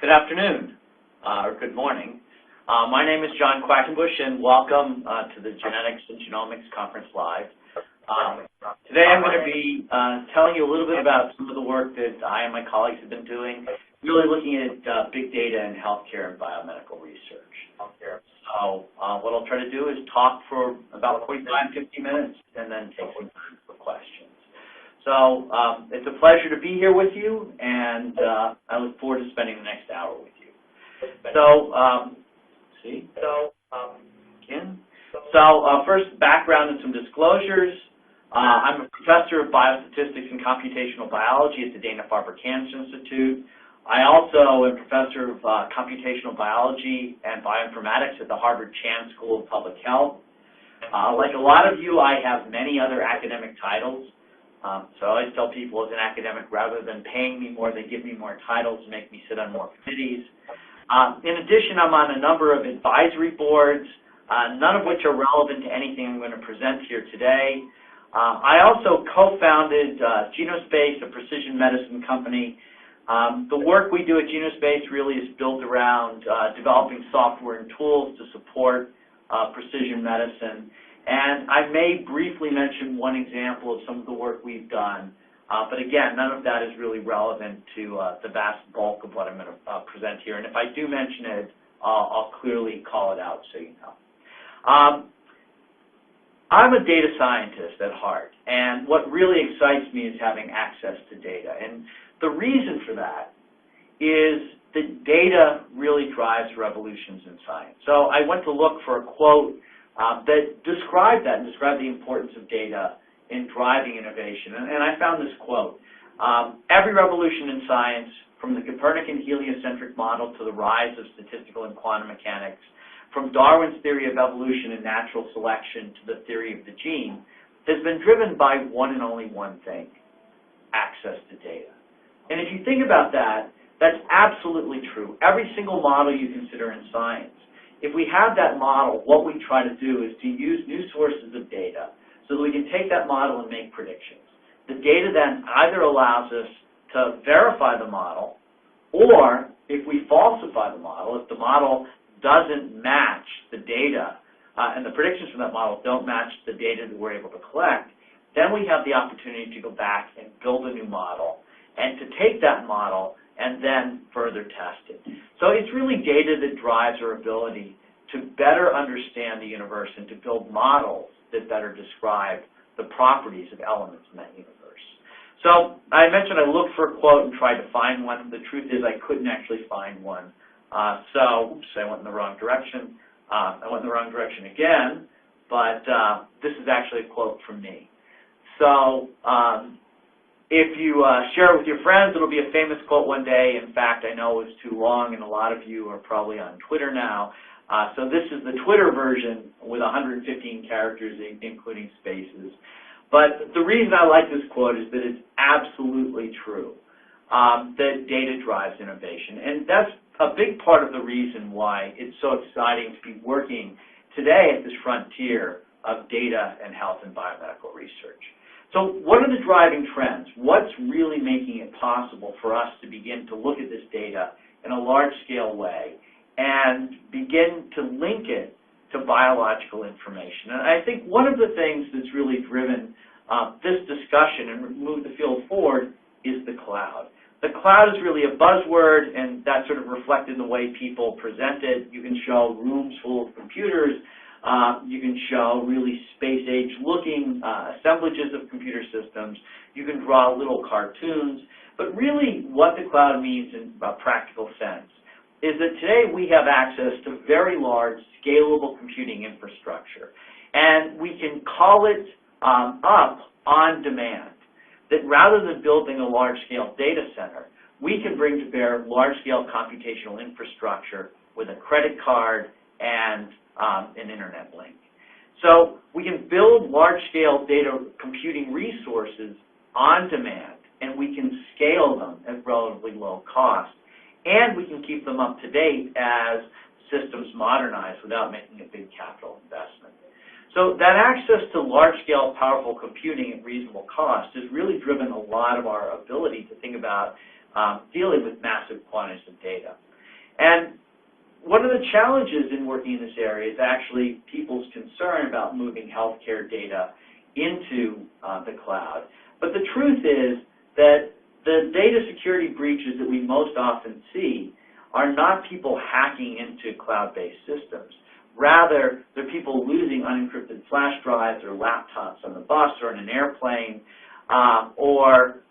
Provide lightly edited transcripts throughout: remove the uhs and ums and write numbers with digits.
Good afternoon, or good morning. My name is John Quackenbush, and welcome to the Genetics and Genomics Conference Live. Today I'm going to be telling you a little bit about some of the work that I and my colleagues have been doing, really looking at big data in healthcare and biomedical research. So what I'll try to do is talk for about 45-50 minutes and then take some time for questions. So it's a pleasure to be here with you, and I look forward to spending the next hour with you. So, first, background and some disclosures. I'm a professor of biostatistics and computational biology at the Dana-Farber Cancer Institute. I also am professor of computational biology and bioinformatics at the Harvard Chan School of Public Health. Like a lot of you, I have many other academic titles. So I always tell people, as an academic, rather than paying me more, they give me more titles and make me sit on more committees. In addition, I'm on a number of advisory boards, none of which are relevant to anything I'm going to present here today. I also co-founded Genospace, a precision medicine company. The work we do at Genospace really is built around developing software and tools to support precision medicine. And I may briefly mention one example of some of the work we've done, but again, none of that is really relevant to the vast bulk of what I'm going to present here. And if I do mention it, I'll clearly call it out so you know. I'm a data scientist at heart, and what really excites me is having access to data. And the reason for that is that data really drives revolutions in science. So I went to look for a quote that described that and described the importance of data in driving innovation. And I found this quote: every revolution in science, from the Copernican heliocentric model to the rise of statistical and quantum mechanics, from Darwin's theory of evolution and natural selection to the theory of the gene, has been driven by one and only one thing: access to data. And if you think about that, that's absolutely true. Every single model you consider in science, if we have that model, what we try to do is to use new sources of data so that we can take that model and make predictions. The data then either allows us to verify the model, or if we falsify the model, if the model doesn't match the data and the predictions from that model don't match the data that we're able to collect, then we have the opportunity to go back and build a new model and to take that model and then further test it. So it's really data that drives our ability to better understand the universe and to build models that better describe the properties of elements in that universe. So I mentioned I looked for a quote and tried to find one. The truth is I couldn't actually find one. Oops, I went in the wrong direction. I went in the wrong direction again, but this is actually a quote from me. So if you share it with your friends, it'll be a famous quote one day. In fact, I know it was too long, and a lot of you are probably on Twitter now. So this is the Twitter version with 115 characters, including spaces. But the reason I like this quote is that it's absolutely true, that data drives innovation. And that's a big part of the reason why it's so exciting to be working today at this frontier of data and health and biomedical research. So what are the driving trends? What's really making it possible for us to begin to look at this data in a large-scale way and begin to link it to biological information? And I think one of the things that's really driven this discussion and moved the field forward is the cloud. The cloud is really a buzzword, and that's sort of reflected in the way people present it. You can show rooms full of computers. You can show really space-age looking assemblages of computer systems. You can draw little cartoons. But really what the cloud means in a practical sense is that today we have access to very large, scalable computing infrastructure. And we can call it up on demand. That rather than building a large-scale data center, we can bring to bear large-scale computational infrastructure with a credit card and an internet link. So we can build large-scale data computing resources on demand, and we can scale them at relatively low cost, and we can keep them up to date as systems modernize without making a big capital investment. So that access to large-scale, powerful computing at reasonable cost has really driven a lot of our ability to think about dealing with massive quantities of data. And one of the challenges in working in this area is actually people's concern about moving healthcare data into the cloud. But the truth is that the data security breaches that we most often see are not people hacking into cloud-based systems. Rather, they're people losing unencrypted flash drives or laptops on the bus or in an airplane, or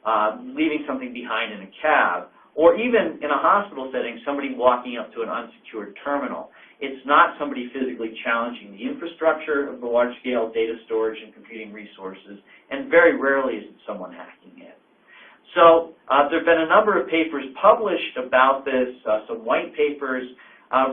leaving something behind in a cab, or even in a hospital setting, somebody walking up to an unsecured terminal. It's not somebody physically challenging the infrastructure of the large-scale data storage and computing resources, and very rarely is it someone hacking it. So there have been a number of papers published about this, some white papers,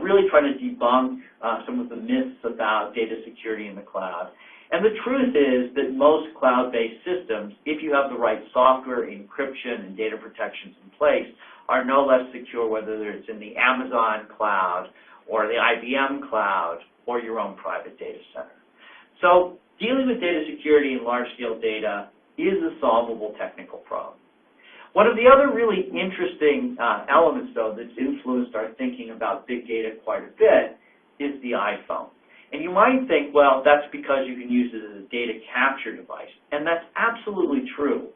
really trying to debunk some of the myths about data security in the cloud. And the truth is that most cloud-based systems, if you have the right software, encryption, and data protections in place, are no less secure whether it's in the Amazon cloud or the IBM cloud or your own private data center. So dealing with data security and large-scale data is a solvable technical problem. One of the other really interesting elements, though, that's influenced our thinking about big data quite a bit is the iPhone. And you might think, well, that's because you can use it as a data capture device, and that's absolutely true.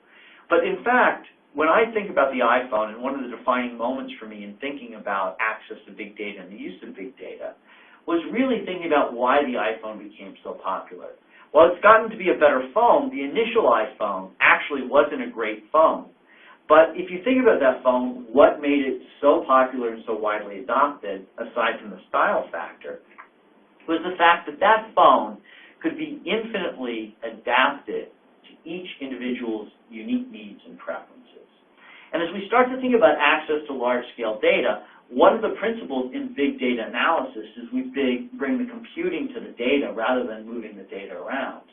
But in fact, when I think about the iPhone, and one of the defining moments for me in thinking about access to big data and the use of big data was really thinking about why the iPhone became so popular. While it's gotten to be a better phone, the initial iPhone actually wasn't a great phone. But if you think about that phone, what made it so popular and so widely adopted, aside from the style factor, was the fact that that phone could be infinitely adapted to each individual's unique needs and preferences. And as we start to think about access to large-scale data, one of the principles in big data analysis is we bring the computing to the data rather than moving the data around.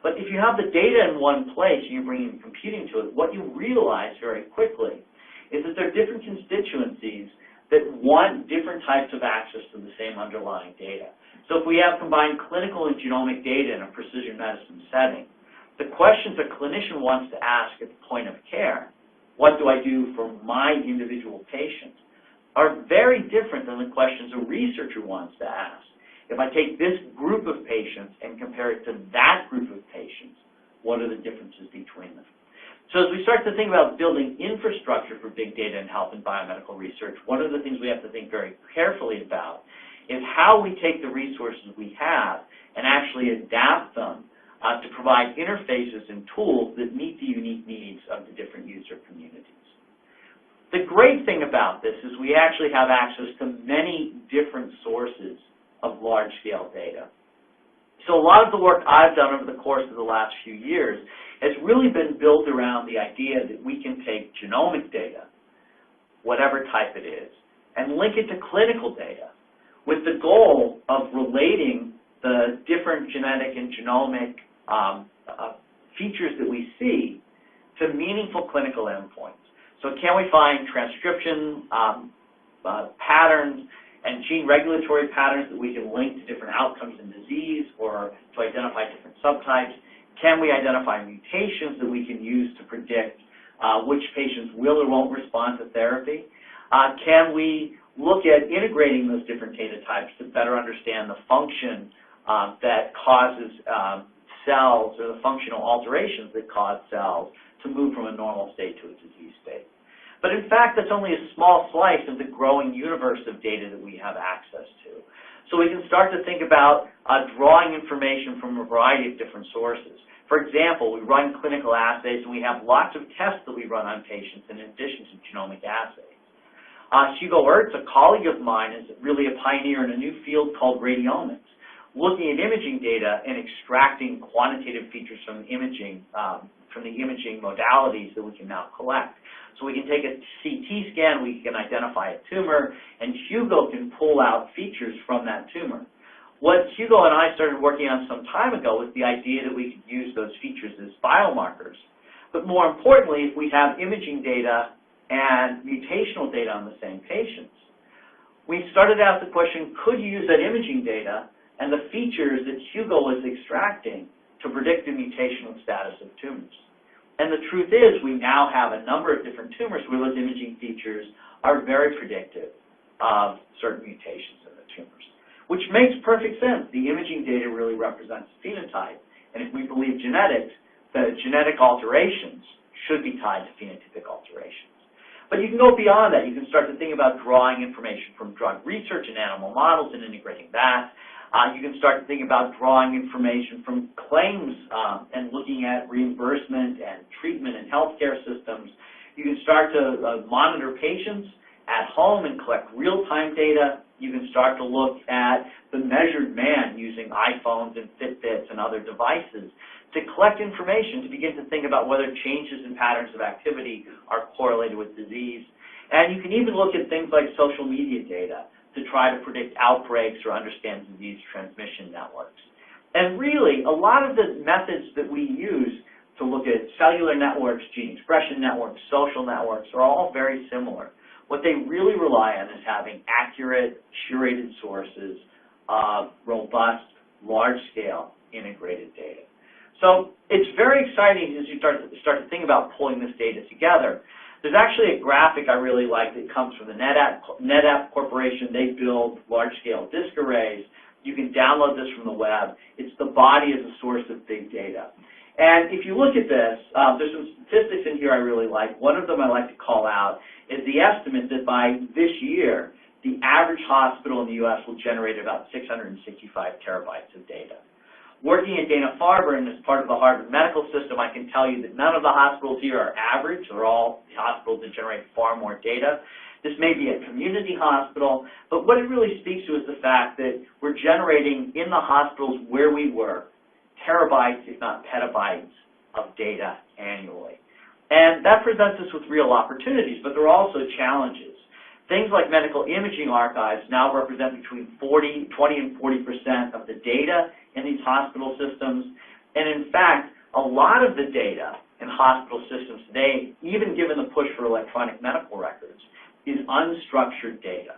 But if you have the data in one place and you're bringing computing to it, what you realize very quickly is that there are different constituencies that want different types of access to the same underlying data. So if we have combined clinical and genomic data in a precision medicine setting, the questions a clinician wants to ask at the point of care, what do I do for my individual patient, are very different than the questions a researcher wants to ask. If I take this group of patients and compare it to that group of patients, what are the differences between them? So as we start to think about building infrastructure for big data in health and biomedical research, one of the things we have to think very carefully about is how we take the resources we have and actually adapt them to provide interfaces and tools that meet the unique needs of the different user communities. The great thing about this is we actually have access to many different sources of large-scale data. So a lot of the work I've done over the course of the last few years has really been built around the idea that we can take genomic data, whatever type it is, and link it to clinical data with the goal of relating the different genetic and genomic features that we see to meaningful clinical endpoints. So can we find transcription patterns and gene regulatory patterns that we can link to different outcomes in disease or to identify different subtypes? Can we identify mutations that we can use to predict which patients will or won't respond to therapy? Can we look at integrating those different data types to better understand the function that causes cells, or the functional alterations that cause cells to move from a normal state to a disease state? But in fact, that's only a small slice of the growing universe of data that we have access to. So we can start to think about drawing information from a variety of different sources. For example, we run clinical assays, and we have lots of tests that we run on patients in addition to genomic assays. Hugo Ertz, a colleague of mine, is really a pioneer in a new field called radiomics, looking at imaging data and extracting quantitative features from the imaging modalities that we can now collect. So we can take a CT scan, we can identify a tumor, and Hugo can pull out features from that tumor. What Hugo and I started working on some time ago was the idea that we could use those features as biomarkers. But more importantly, if we have imaging data and mutational data on the same patients, we started to ask the question, could you use that imaging data and the features that Hugo was extracting to predict the mutational status of tumors? And the truth is, we now have a number of different tumors where those imaging features are very predictive of certain mutations in the tumors, which makes perfect sense. The imaging data really represents phenotype, and if we believe genetics, the genetic alterations should be tied to phenotypic alterations. But you can go beyond that. You can start to think about drawing information from drug research and animal models and integrating that. You can start to think about drawing information from claims and looking at reimbursement and treatment and healthcare systems. You can start to monitor patients at home and collect real-time data. You can start to look at the measured man using iPhones and Fitbits and other devices to collect information to begin to think about whether changes in patterns of activity are correlated with disease. And you can even look at things like social media data to try to predict outbreaks or understand disease transmission networks. And really, a lot of the methods that we use to look at cellular networks, gene expression networks, social networks are all very similar. What they really rely on is having accurate, curated sources of robust, large-scale, integrated data. So it's very exciting as you start to think about pulling this data together. There's actually a graphic I really like that comes from the NetApp Corporation. They build large-scale disk arrays. You can download this from the web. It's the body as a source of big data. And if you look at this, there's some statistics in here I really like. One of them I like to call out is the estimate that by this year, the average hospital in the U.S. will generate about 665 terabytes of data. Working at Dana-Farber and as part of the Harvard Medical System, I can tell you that none of the hospitals here are average. They're all hospitals that generate far more data. This may be a community hospital, but what it really speaks to is the fact that we're generating in the hospitals where we work terabytes, if not petabytes, of data annually. And that presents us with real opportunities, but there are also challenges. Things like medical imaging archives now represent between 20 and 40% of the data in these hospital systems. And in fact, a lot of the data in hospital systems today, even given the push for electronic medical records, is unstructured data.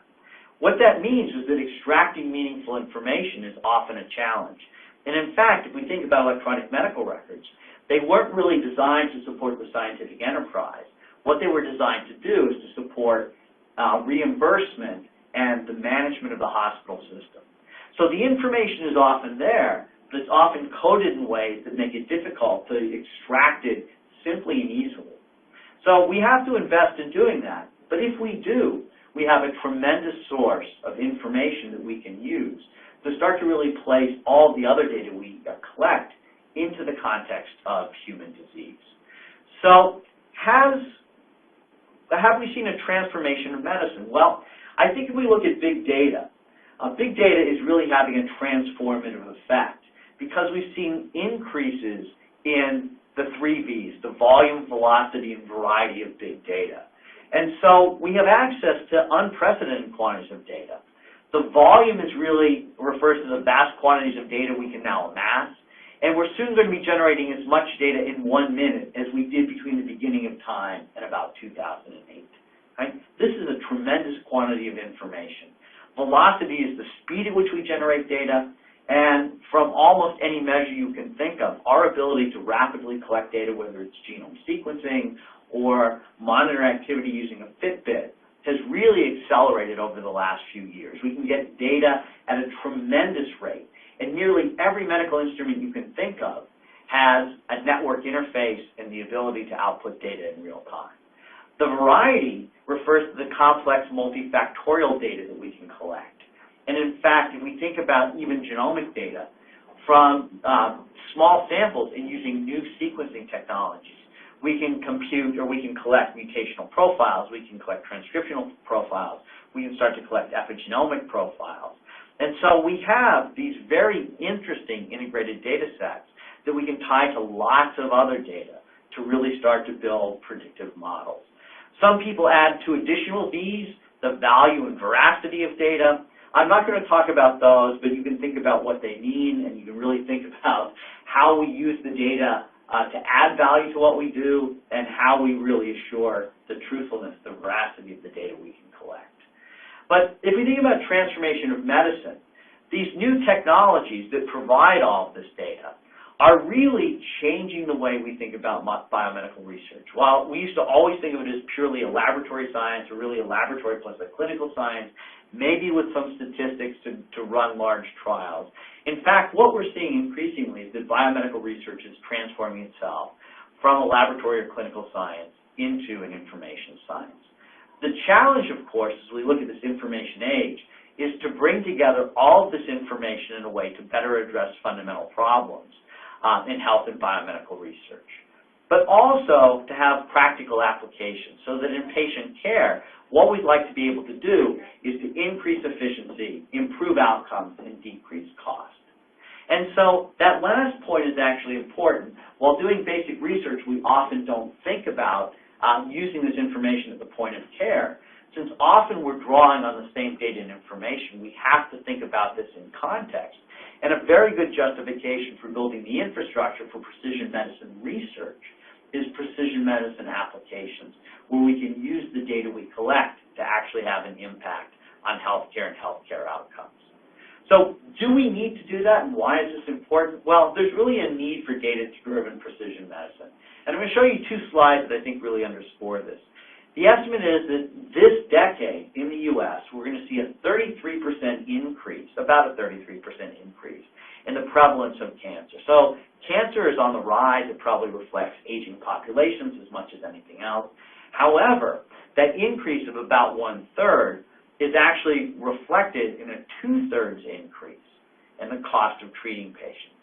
What that means is that extracting meaningful information is often a challenge. And in fact, if we think about electronic medical records, they weren't really designed to support the scientific enterprise. What they were designed to do is to support reimbursement and the management of the hospital system. So the information is often there, but it's often coded in ways that make it difficult to extract it simply and easily. So we have to invest in doing that. But if we do, we have a tremendous source of information that we can use to start to really place all the other data we collect into the context of human disease. So have we seen a transformation of medicine? Well, I think if we look at big data is really having a transformative effect because we've seen increases in the 3 V's, the volume, velocity, and variety of big data. And so we have access to unprecedented quantities of data. The volume refers to the vast quantities of data we can now amass, and we're soon going to be generating as much data in 1 minute as we did between the beginning of time and about 2008. Right? This is a tremendous quantity of information. Velocity is the speed at which we generate data, and from almost any measure you can think of, our ability to rapidly collect data, whether it's genome sequencing or monitor activity using a Fitbit, has really accelerated over the last few years. We can get data at a tremendous rate, and nearly every medical instrument you can think of has a network interface and the ability to output data in real time. The variety refers to the complex multifactorial data that we can collect. And in fact, if we think about even genomic data from small samples and using new sequencing technologies, we can compute or we can collect mutational profiles, we can collect transcriptional profiles, we can start to collect epigenomic profiles. And so we have these very interesting integrated data sets that we can tie to lots of other data to really start to build predictive models. Some people add 2 additional V's, the value and veracity of data. I'm not going to talk about those, but you can think about what they mean, and you can really think about how we use the data to add value to what we do and how we really assure the truthfulness, the veracity of the data we can collect. But if we think about transformation of medicine, these new technologies that provide all of this data are really changing the way we think about biomedical research. While we used to always think of it as purely a laboratory science, or really a laboratory plus a clinical science, maybe with some statistics to run large trials. In fact, what we're seeing increasingly is that biomedical research is transforming itself from a laboratory or clinical science into an information science. The challenge, of course, as we look at this information age, is to bring together all of this information in a way to better address fundamental problems in health and biomedical research, but also to have practical applications so that in patient care, what we'd like to be able to do is to increase efficiency, improve outcomes, and decrease cost. And so that last point is actually important. While doing basic research, we often don't think about using this information at the point of care. Since often we're drawing on the same data and information, we have to think about this in context. And a very good justification for building the infrastructure for precision medicine research is precision medicine applications, where we can use the data we collect to actually have an impact on healthcare and healthcare outcomes. So do we need to do that, and why is this important? Well, there's really a need for data-driven precision medicine. And I'm going to show you two slides that I think really underscore this. The estimate is that this decade in the U.S., we're going to see a 33% increase, about a 33% increase in the prevalence of cancer. So cancer is on the rise. It probably reflects aging populations as much as anything else. However, that increase of about 1/3 is actually reflected in a 2/3 increase in the cost of treating patients.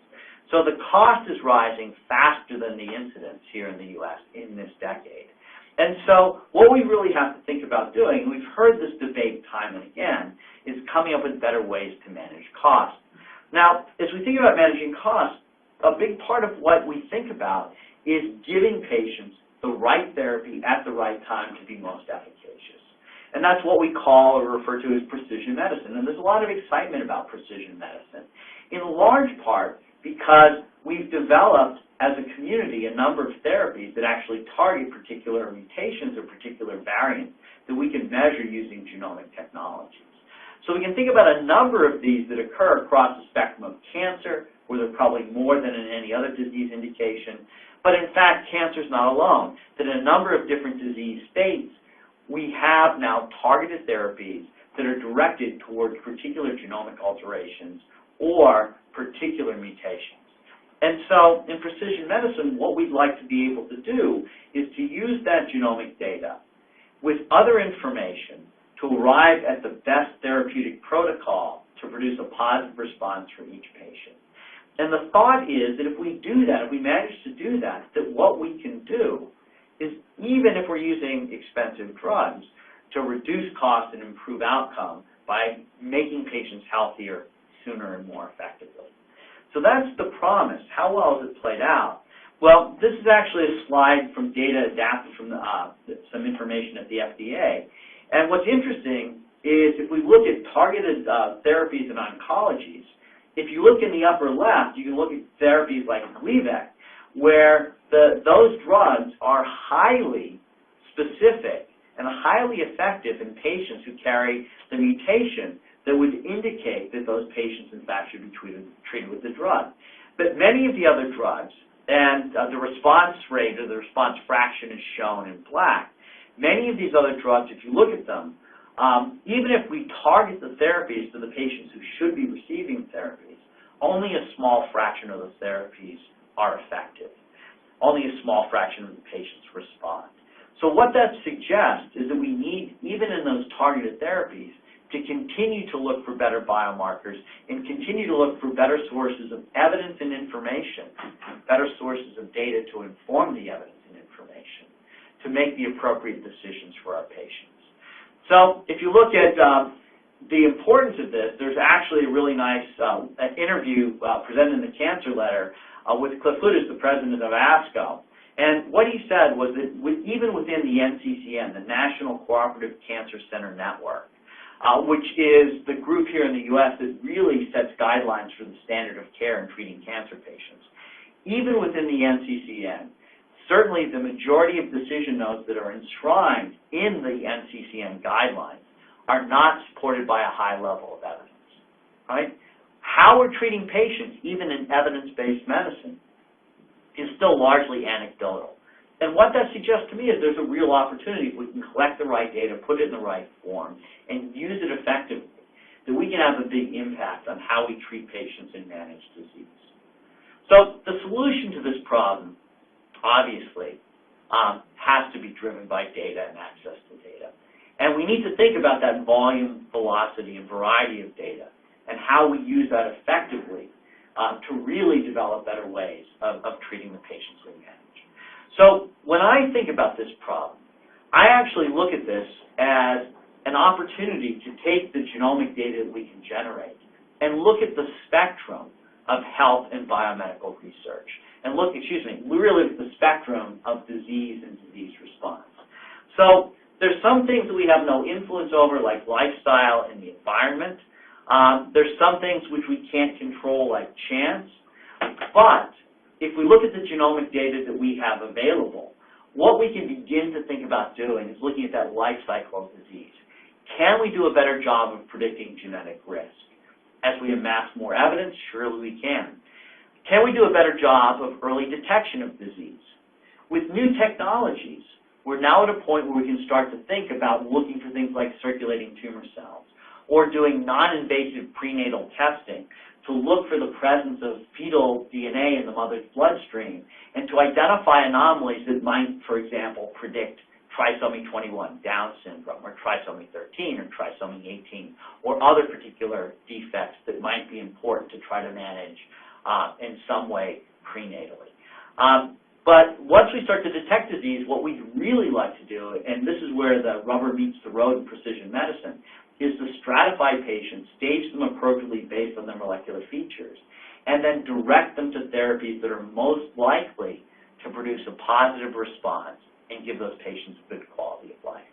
So the cost is rising faster than the incidence here in the U.S. in this decade. And so what we really have to think about doing, and we've heard this debate time and again, is coming up with better ways to manage costs. Now, as we think about managing costs, a big part of what we think about is giving patients the right therapy at the right time to be most efficacious. And that's what we call or refer to as precision medicine. And there's a lot of excitement about precision medicine, in large part because we've developed as a community a number of therapies that actually target particular mutations or particular variants that we can measure using genomic technologies. So we can think about a number of these that occur across the spectrum of cancer, where there are probably more than in any other disease indication. But in fact, cancer is not alone. That in a number of different disease states, we have now targeted therapies that are directed towards particular genomic alterations or particular mutations. And so in precision medicine, what we'd like to be able to do is to use that genomic data with other information to arrive at the best therapeutic protocol to produce a positive response for each patient. And the thought is that if we do that, if we manage to do that, that what we can do is, even if we're using expensive drugs, to reduce cost and improve outcome by making patients healthier sooner and more effectively. So that's the promise. How well has it played out? Well, this is actually a slide from data adapted from some information at the FDA. And what's interesting is if we look at targeted therapies in oncologies, if you look in the upper left, you can look at therapies like Gleevec, where those drugs are highly specific and highly effective in patients who carry the mutation that would indicate that those patients, in fact, should be treated with the drug. But many of the other drugs, and the response rate or the response fraction is shown in black, many of these other drugs, if you look at them, even if we target the therapies to the patients who should be receiving therapies, only a small fraction of those therapies are effective. Only a small fraction of the patients respond. So what that suggests is that we need, even in those targeted therapies, to continue to look for better biomarkers and continue to look for better sources of evidence and information, better sources of data to inform the evidence and information, to make the appropriate decisions for our patients. So if you look at the importance of this, there's actually a really nice interview presented in the Cancer Letter with Cliff Lutis, the president of ASCO. And what he said was that even within the NCCN, the National Cooperative Cancer Center Network, which is the group here in the U.S. that really sets guidelines for the standard of care in treating cancer patients. Even within the NCCN, certainly the majority of decision notes that are enshrined in the NCCN guidelines are not supported by a high level of evidence, right? How we're treating patients, even in evidence-based medicine, is still largely anecdotal. And what that suggests to me is there's a real opportunity if we can collect the right data, put it in the right form, and use it effectively, that we can have a big impact on how we treat patients and manage disease. So the solution to this problem, obviously, has to be driven by data and access to data. And we need to think about that volume, velocity, and variety of data, and how we use that effectively to really develop better ways of treating the patients we manage. So when I think about this problem, I actually look at this as an opportunity to take the genomic data that we can generate and look at the spectrum of health and biomedical research, and look, really at the spectrum of disease and disease response. So there's some things that we have no influence over, like lifestyle and the environment. There's some things which we can't control, like chance. But if we look at the genomic data that we have available, what we can begin to think about doing is looking at that life cycle of disease. Can we do a better job of predicting genetic risk? As we amass more evidence, surely we can. Can we do a better job of early detection of disease? With new technologies, we're now at a point where we can start to think about looking for things like circulating tumor cells, or doing non-invasive prenatal testing to look for the presence of fetal DNA in the mother's bloodstream, and to identify anomalies that might, for example, predict trisomy 21 Down syndrome, or trisomy 13, or trisomy 18, or other particular defects that might be important to try to manage in some way prenatally. But once we start to detect disease, what we'd really like to do, and this is where the rubber meets the road in precision medicine, is to stratify patients, stage them appropriately based on their molecular features, and then direct them to therapies that are most likely to produce a positive response and give those patients a good quality of life.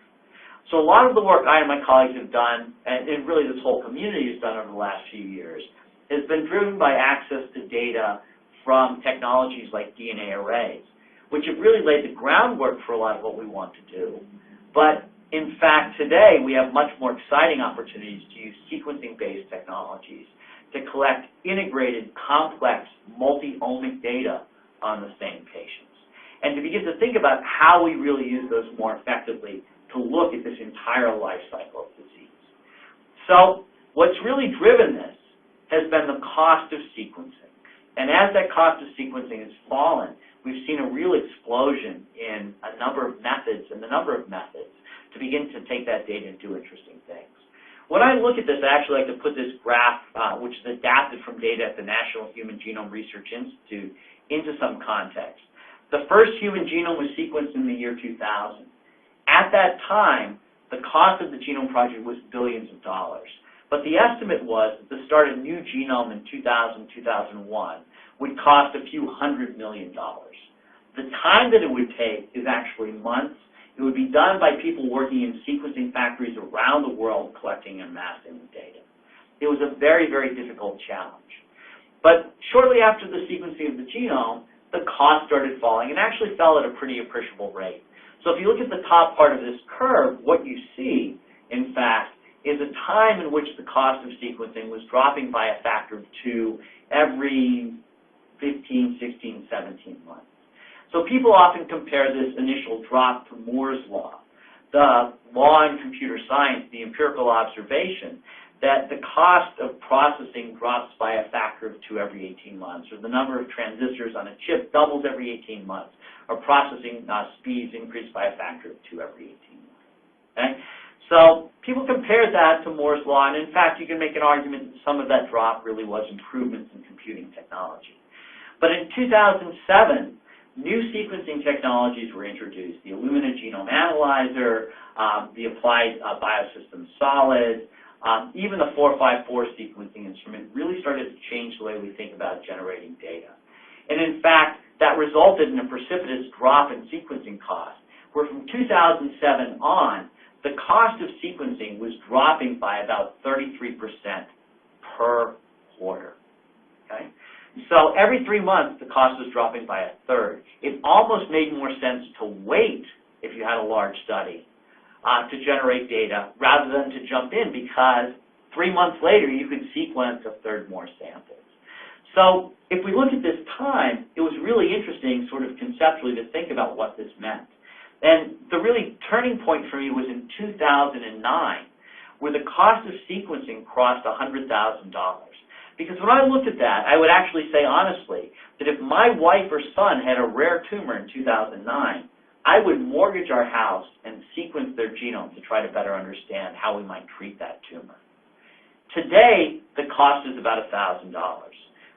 So a lot of the work I and my colleagues have done, and really this whole community has done over the last few years, has been driven by access to data from technologies like DNA arrays, which have really laid the groundwork for a lot of what we want to do. But in fact, today we have much more exciting opportunities to use sequencing-based technologies to collect integrated, complex, multi-omic data on the same patients, and to begin to think about how we really use those more effectively to look at this entire life cycle of disease. So what's really driven this has been the cost of sequencing. And as that cost of sequencing has fallen, we've seen a real explosion in a number of methods and the number of methods to begin to take that data and do interesting things. When I look at this, I actually like to put this graph, which is adapted from data at the National Human Genome Research Institute, into some context. The first human genome was sequenced in the year 2000. At that time, the cost of the genome project was billions of dollars. But the estimate was that to start a new genome in 2000, 2001 would cost a few $100 million. The time that it would take is actually months. It would be done by people working in sequencing factories around the world collecting and amassing the data. It was a very, very difficult challenge. But shortly after the sequencing of the genome, the cost started falling and actually fell at a pretty appreciable rate. So if you look at the top part of this curve, what you see, in fact, is a time in which the cost of sequencing was dropping by a factor of 2 every 15, 16, 17 months. So people often compare this initial drop to Moore's law, the law in computer science, the empirical observation that the cost of processing drops by a factor of 2 every 18 months, or the number of transistors on a chip doubles every 18 months, or processing speeds increase by a factor of 2 every 18 months. Okay? So people compare that to Moore's law, and in fact, you can make an argument that some of that drop really was improvements in computing technology. But in 2007, new sequencing technologies were introduced: the Illumina Genome Analyzer, the Applied Biosystems Solid, even the 454 sequencing instrument really started to change the way we think about generating data. And in fact, that resulted in a precipitous drop in sequencing costs, where from 2007 on, the cost of sequencing was dropping by about 33% per quarter. Okay? So every 3 months, the cost was dropping by 1/3. It almost made more sense to wait, if you had a large study, to generate data rather than to jump in, because 3 months later, you could sequence 1/3 more samples. So if we look at this time, it was really interesting sort of conceptually to think about what this meant. And the really turning point for me was in 2009, where the cost of sequencing crossed $100,000. Because when I looked at that, I would actually say honestly that if my wife or son had a rare tumor in 2009, I would mortgage our house and sequence their genome to try to better understand how we might treat that tumor. Today, the cost is about $1,000,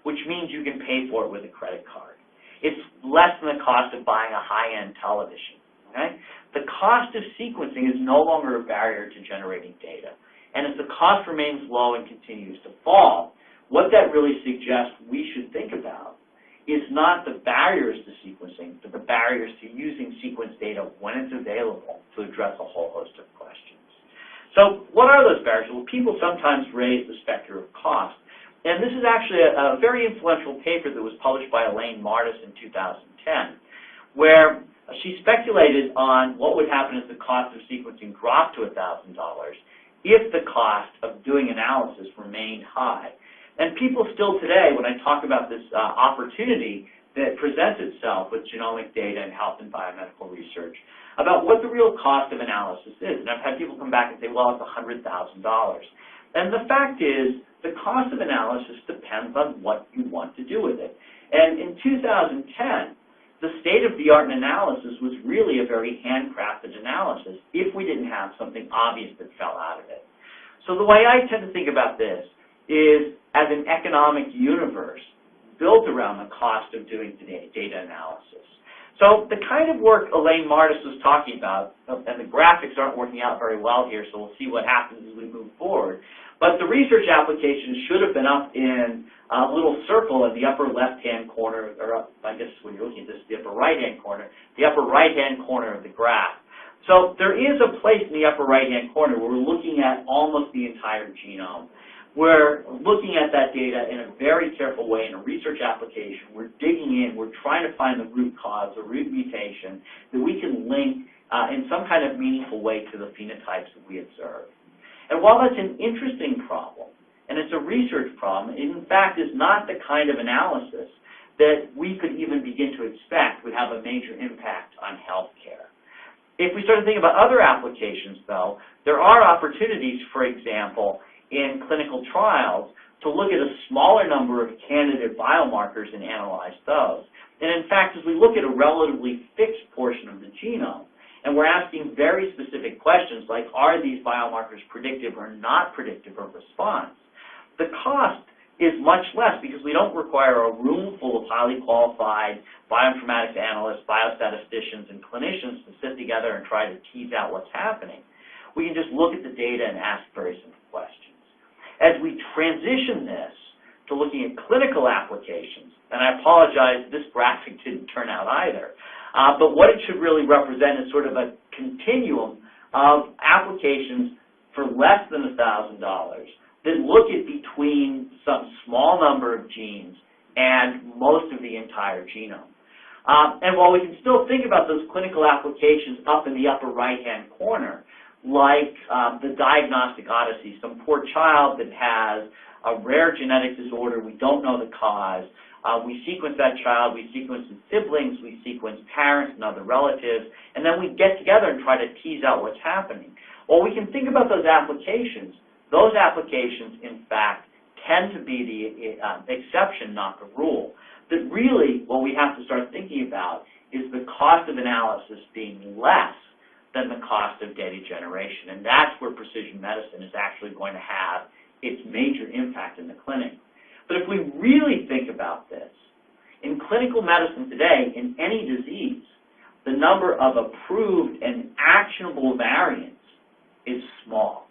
which means you can pay for it with a credit card. It's less than the cost of buying a high-end television. Okay? The cost of sequencing is no longer a barrier to generating data. And as the cost remains low and continues to fall, what that really suggests we should think about is not the barriers to sequencing, but the barriers to using sequence data when it's available to address a whole host of questions. So what are those barriers? Well, people sometimes raise the specter of cost. And this is actually a very influential paper that was published by Elaine Martis in 2010, where she speculated on what would happen if the cost of sequencing dropped to $1,000 if the cost of doing analysis remained high. And people still today, when I talk about this opportunity that presents itself with genomic data and health and biomedical research, about what the real cost of analysis is. And I've had people come back and say, well, it's $100,000. And the fact is, the cost of analysis depends on what you want to do with it. And in 2010, the state-of-the-art in analysis was really a very handcrafted analysis if we didn't have something obvious that fell out of it. So the way I tend to think about this is as an economic universe built around the cost of doing data analysis. So the kind of work Elaine Martis was talking about, and the graphics aren't working out very well here, so we'll see what happens as we move forward, but the research application should have been up in a little circle in the upper left-hand corner, or up, I guess when you're looking at this, the upper right-hand corner, the upper right-hand corner of the graph. So there is a place in the upper right-hand corner where we're looking at almost the entire genome. We're looking at that data in a very careful way in a research application. We're digging in. We're trying to find the root cause, the root mutation, that we can link in some kind of meaningful way to the phenotypes that we observe. And while that's an interesting problem, and it's a research problem, it in fact is not the kind of analysis that we could even begin to expect would have a major impact on healthcare. If we start to think about other applications, though, there are opportunities, for example, in clinical trials to look at a smaller number of candidate biomarkers and analyze those. And in fact, as we look at a relatively fixed portion of the genome, and we're asking very specific questions like, are these biomarkers predictive or not predictive of response, the cost is much less because we don't require a room full of highly qualified bioinformatics analysts, biostatisticians, and clinicians to sit together and try to tease out what's happening. We can just look at the data and ask very simple questions. As we transition this to looking at clinical applications, and I apologize, this graphic didn't turn out either, but what it should really represent is sort of a continuum of applications for less than $1,000 that look at between some small number of genes and most of the entire genome. And while we can still think about those clinical applications up in the upper right-hand corner, like the diagnostic odyssey, some poor child that has a rare genetic disorder, we don't know the cause, we sequence that child, we sequence his siblings, we sequence parents and other relatives, and then we get together and try to tease out what's happening. Well, we can think about those applications, in fact, tend to be the exception, not the rule. That really, what we have to start thinking about is the cost of analysis being less than the cost of data generation. And that's where precision medicine is actually going to have its major impact in the clinic. But if we really think about this, in clinical medicine today, in any disease, the number of approved and actionable variants is small,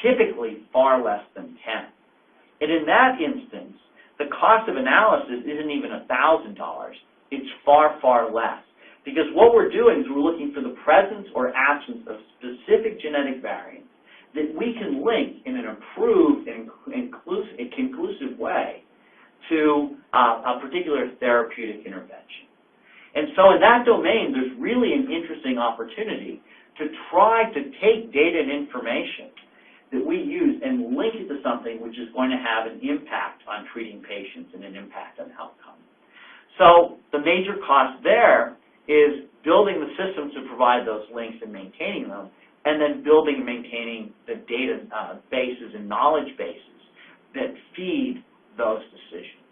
typically far less than 10. And in that instance, the cost of analysis isn't even $1,000. It's far, far less. Because what we're doing is we're looking for the presence or absence of specific genetic variants that we can link in an approved and conclusive way to a particular therapeutic intervention. And so in that domain, there's really an interesting opportunity to try to take data and information that we use and link it to something which is going to have an impact on treating patients and an impact on outcome. So the major cost there is building the systems to provide those links and maintaining them, and then building and maintaining the data bases and knowledge bases that feed those decisions.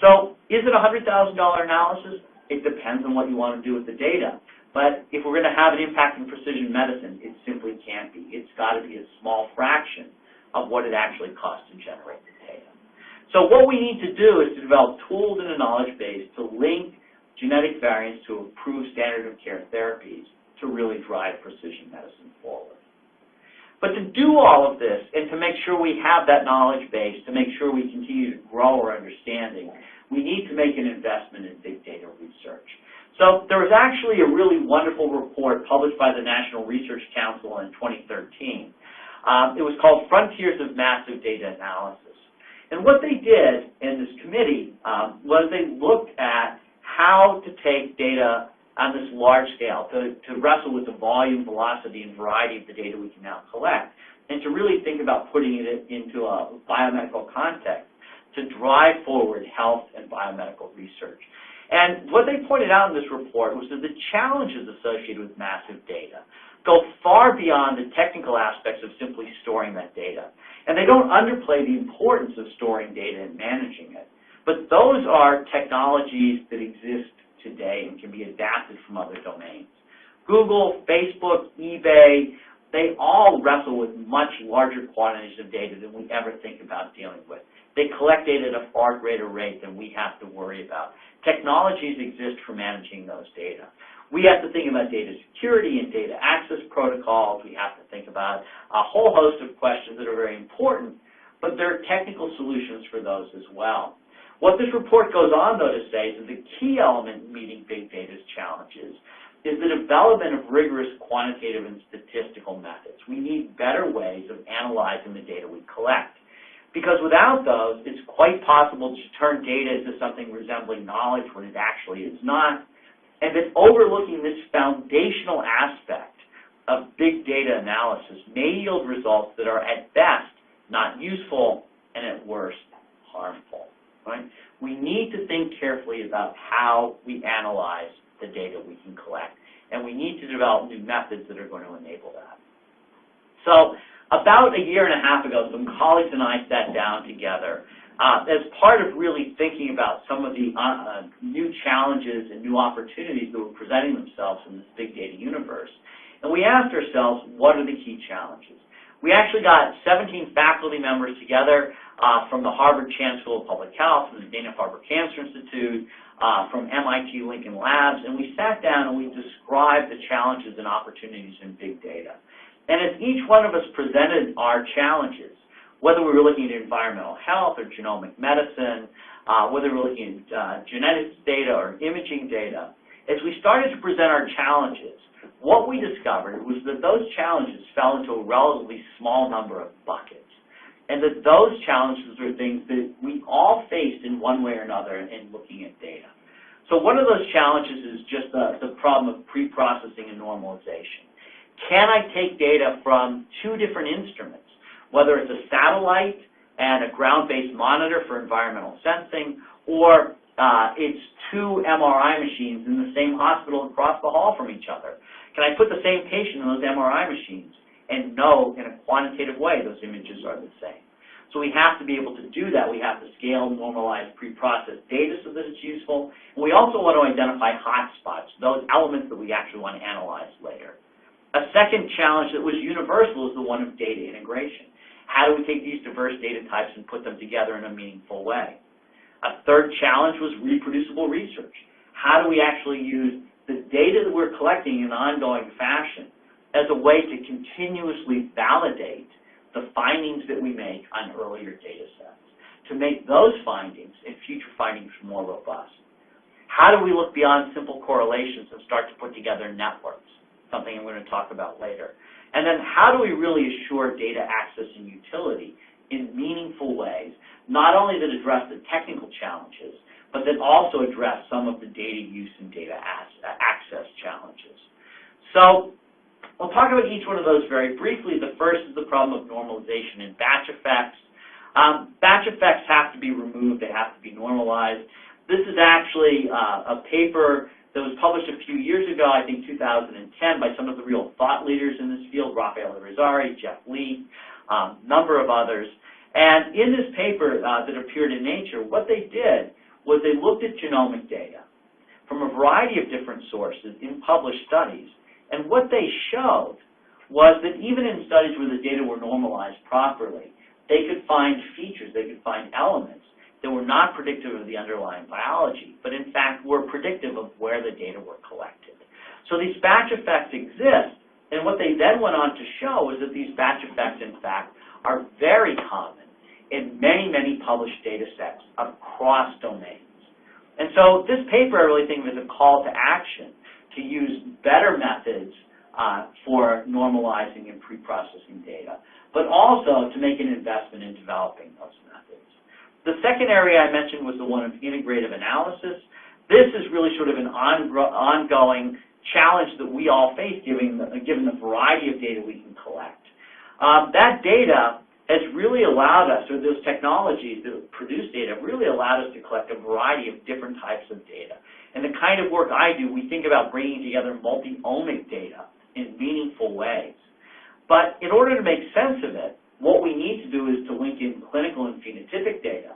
So is it a $100,000 analysis? It depends on what you want to do with the data. But if we're going to have an impact in precision medicine, it simply can't be. It's got to be a small fraction of what it actually costs to generate the data. So what we need to do is to develop tools and a knowledge base to link genetic variants to improve standard of care therapies to really drive precision medicine forward. But to do all of this and to make sure we have that knowledge base, to make sure we continue to grow our understanding, we need to make an investment in big data research. So there was actually a really wonderful report published by the National Research Council in 2013. It was called Frontiers of Massive Data Analysis. And what they did in this committee was they looked at how to take data on this large scale, to wrestle with the volume, velocity, and variety of the data we can now collect, and to really think about putting it into a biomedical context to drive forward health and biomedical research. And what they pointed out in this report was that the challenges associated with massive data go far beyond the technical aspects of simply storing that data. And they don't underplay the importance of storing data and managing it. But those are technologies that exist today and can be adapted from other domains. Google, Facebook, eBay, they all wrestle with much larger quantities of data than we ever think about dealing with. They collect data at a far greater rate than we have to worry about. Technologies exist for managing those data. We have to think about data security and data access protocols. We have to think about a whole host of questions that are very important, but there are technical solutions for those as well. What this report goes on, though, to say is that the key element in meeting big data's challenges is the development of rigorous quantitative and statistical methods. We need better ways of analyzing the data we collect. Because without those, it's quite possible to turn data into something resembling knowledge when it actually is not, and that overlooking this foundational aspect of big data analysis may yield results that are at best not useful and at worst harmful. Right? We need to think carefully about how we analyze the data we can collect, and we need to develop new methods that are going to enable that. So about a year and a half ago, some colleagues and I sat down together as part of really thinking about some of the new challenges and new opportunities that were presenting themselves in this big data universe. And we asked ourselves, what are the key challenges? We actually got 17 faculty members together from the Harvard Chan School of Public Health, from the Dana-Farber Cancer Institute, from MIT Lincoln Labs, and we sat down and we described the challenges and opportunities in big data. And as each one of us presented our challenges, whether we were looking at environmental health or genomic medicine, whether we were looking at genetics data or imaging data, as we started to present our challenges, what we discovered was that those challenges fell into a relatively small number of buckets, and that those challenges are things that we all faced in one way or another in looking at data. So one of those challenges is just the problem of pre-processing and normalization. Can I take data from two different instruments, whether it's a satellite and a ground-based monitor for environmental sensing, or it's two MRI machines in the same hospital across the hall from each other? Can I put the same patient in those MRI machines and know in a quantitative way those images are the same? So we have to be able to do that. We have to scale, normalize, pre-process data so that it's useful. And we also want to identify hotspots, those elements that we actually want to analyze later. A second challenge that was universal is the one of data integration. How do we take these diverse data types and put them together in a meaningful way? A third challenge was reproducible research. How do we actually use the data that we're collecting in an ongoing fashion as a way to continuously validate the findings that we make on earlier data sets, to make those findings and future findings more robust? How do we look beyond simple correlations and start to put together networks? Something I'm going to talk about later. And then how do we really assure data access and utility in meaningful ways, not only that address the technical challenges, but that also address some of the data use and data access challenges? So We'll talk about each one of those very briefly. The first is the problem of normalization in batch effects. Batch effects have to be removed. They have to be normalized. This is actually a paper that was published a few years ago, I think 2010, by some of the real thought leaders in this field, Rafael Irizarry, Jeff Lee, a number of others. And in this paper that appeared in Nature, what they did was they looked at genomic data from a variety of different sources in published studies. And what they showed was that even in studies where the data were normalized properly, they could find features, they could find elements that were not predictive of the underlying biology, but in fact were predictive of where the data were collected. So these batch effects exist, and what they then went on to show is that these batch effects, in fact, are very common in many, many published data sets across domains. And so this paper, I really think, is a call to action to use better methods for normalizing and pre-processing data, but also to make an investment in developing those methods. The second area I mentioned was the one of integrative analysis. This is really sort of an ongoing challenge that we all face given the variety of data we can collect. That data has really allowed us, or those technologies that produce data, really allowed us to collect a variety of different types of data. And the kind of work I do, we think about bringing together multi-omic data in meaningful ways. But in order to make sense of it, what we need to do is to link in clinical and phenotypic data.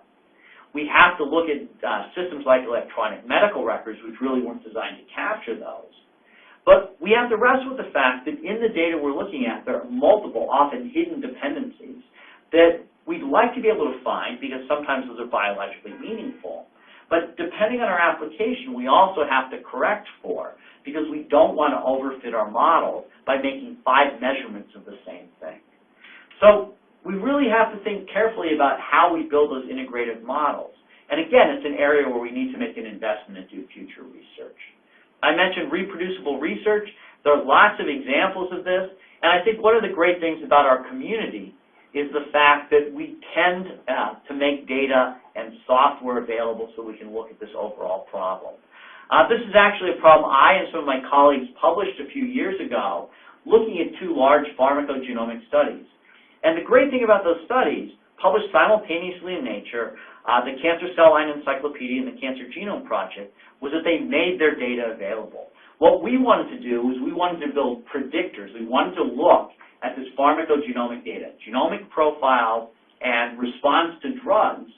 We have to look at systems like electronic medical records, which really weren't designed to capture those. But we have to wrestle with the fact that in the data we're looking at, there are multiple, often hidden dependencies that we'd like to be able to find because sometimes those are biologically meaningful. But depending on our application, we also have to correct for because we don't want to overfit our model by making 5 measurements of the same thing. So we really have to think carefully about how we build those integrative models. And again, it's an area where we need to make an investment and do future research. I mentioned reproducible research. There are lots of examples of this. And I think one of the great things about our community is the fact that we tend to make data and software available so we can look at this overall problem. This is actually a problem I and some of my colleagues published a few years ago looking at 2 large pharmacogenomic studies. And the great thing about those studies, published simultaneously in Nature, the Cancer Cell Line Encyclopedia and the Cancer Genome Project, was that they made their data available. What we wanted to do was we wanted to build predictors. We wanted to look at this pharmacogenomic data, genomic profiles and response to drugs,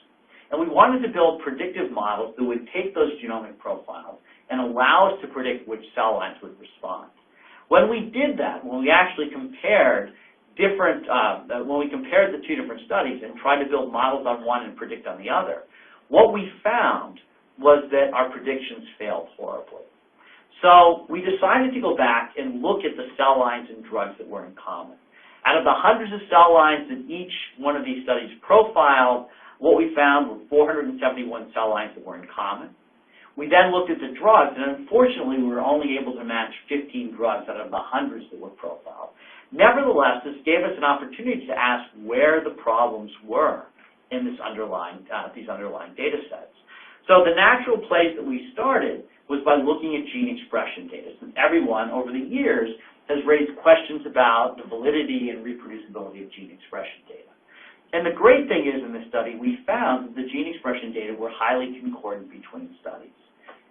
and we wanted to build predictive models that would take those genomic profiles and allow us to predict which cell lines would respond. When we did that, when we actually compared the 2 different studies and tried to build models on one and predict on the other, what we found was that our predictions failed horribly. So we decided to go back and look at the cell lines and drugs that were in common. Out of the hundreds of cell lines that each one of these studies profiled, what we found were 471 cell lines that were in common. We then looked at the drugs, and unfortunately we were only able to match 15 drugs out of the hundreds that were profiled. Nevertheless, this gave us an opportunity to ask where the problems were in these underlying data sets. So the natural place that we started was by looking at gene expression data. Since everyone, over the years, has raised questions about the validity and reproducibility of gene expression data. And the great thing is in this study, we found that the gene expression data were highly concordant between studies.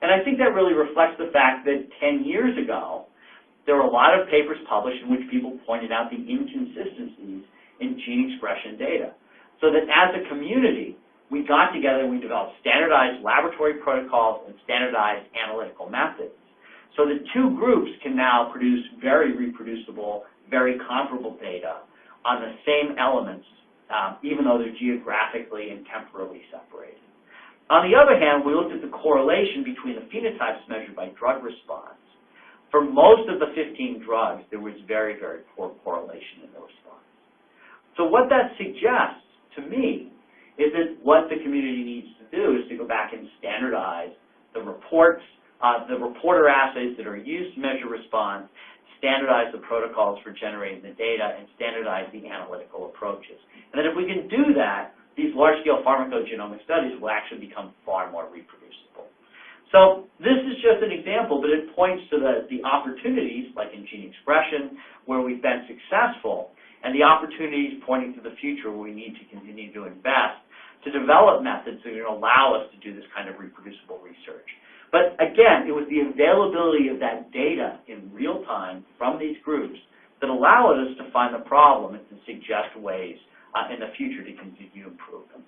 And I think that really reflects the fact that 10 years ago, there were a lot of papers published in which people pointed out the inconsistencies in gene expression data. So that as a community, we got together and we developed standardized laboratory protocols and standardized analytical methods. So the 2 groups can now produce very reproducible, very comparable data on the same elements, even though they're geographically and temporally separated. On the other hand, we looked at the correlation between the phenotypes measured by drug response. For most of the 15 drugs, there was very, very poor correlation in the response. So what that suggests to me is that what the community needs to do is to go back and standardize the reports, the reporter assays that are used to measure response, standardize the protocols for generating the data, and standardize the analytical approaches. And then if we can do that, these large-scale pharmacogenomic studies will actually become far more reproducible. So this is just an example, but it points to the opportunities, like in gene expression, where we've been successful, and the opportunities pointing to the future where we need to continue to invest to develop methods that are going to allow us to do this kind of reproducible research. But again, it was the availability of that data in real time from these groups that allowed us to find the problem and to suggest ways in the future to continue to improve them.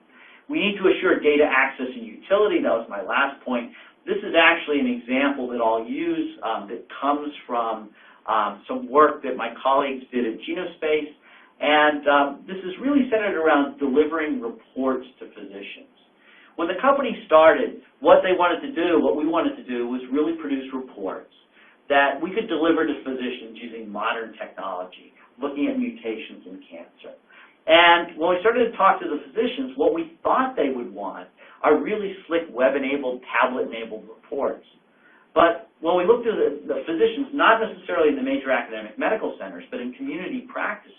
We need to assure data access and utility. That was my last point. This is actually an example that I'll use that comes from some work that my colleagues did at Genospace. And this is really centered around delivering reports to physicians. When the company started, what we wanted to do was really produce reports that we could deliver to physicians using modern technology, looking at mutations in cancer. And when we started to talk to the physicians, what we thought they would want are really slick web-enabled, tablet-enabled reports. But when we looked at the physicians, not necessarily in the major academic medical centers, but in community practices,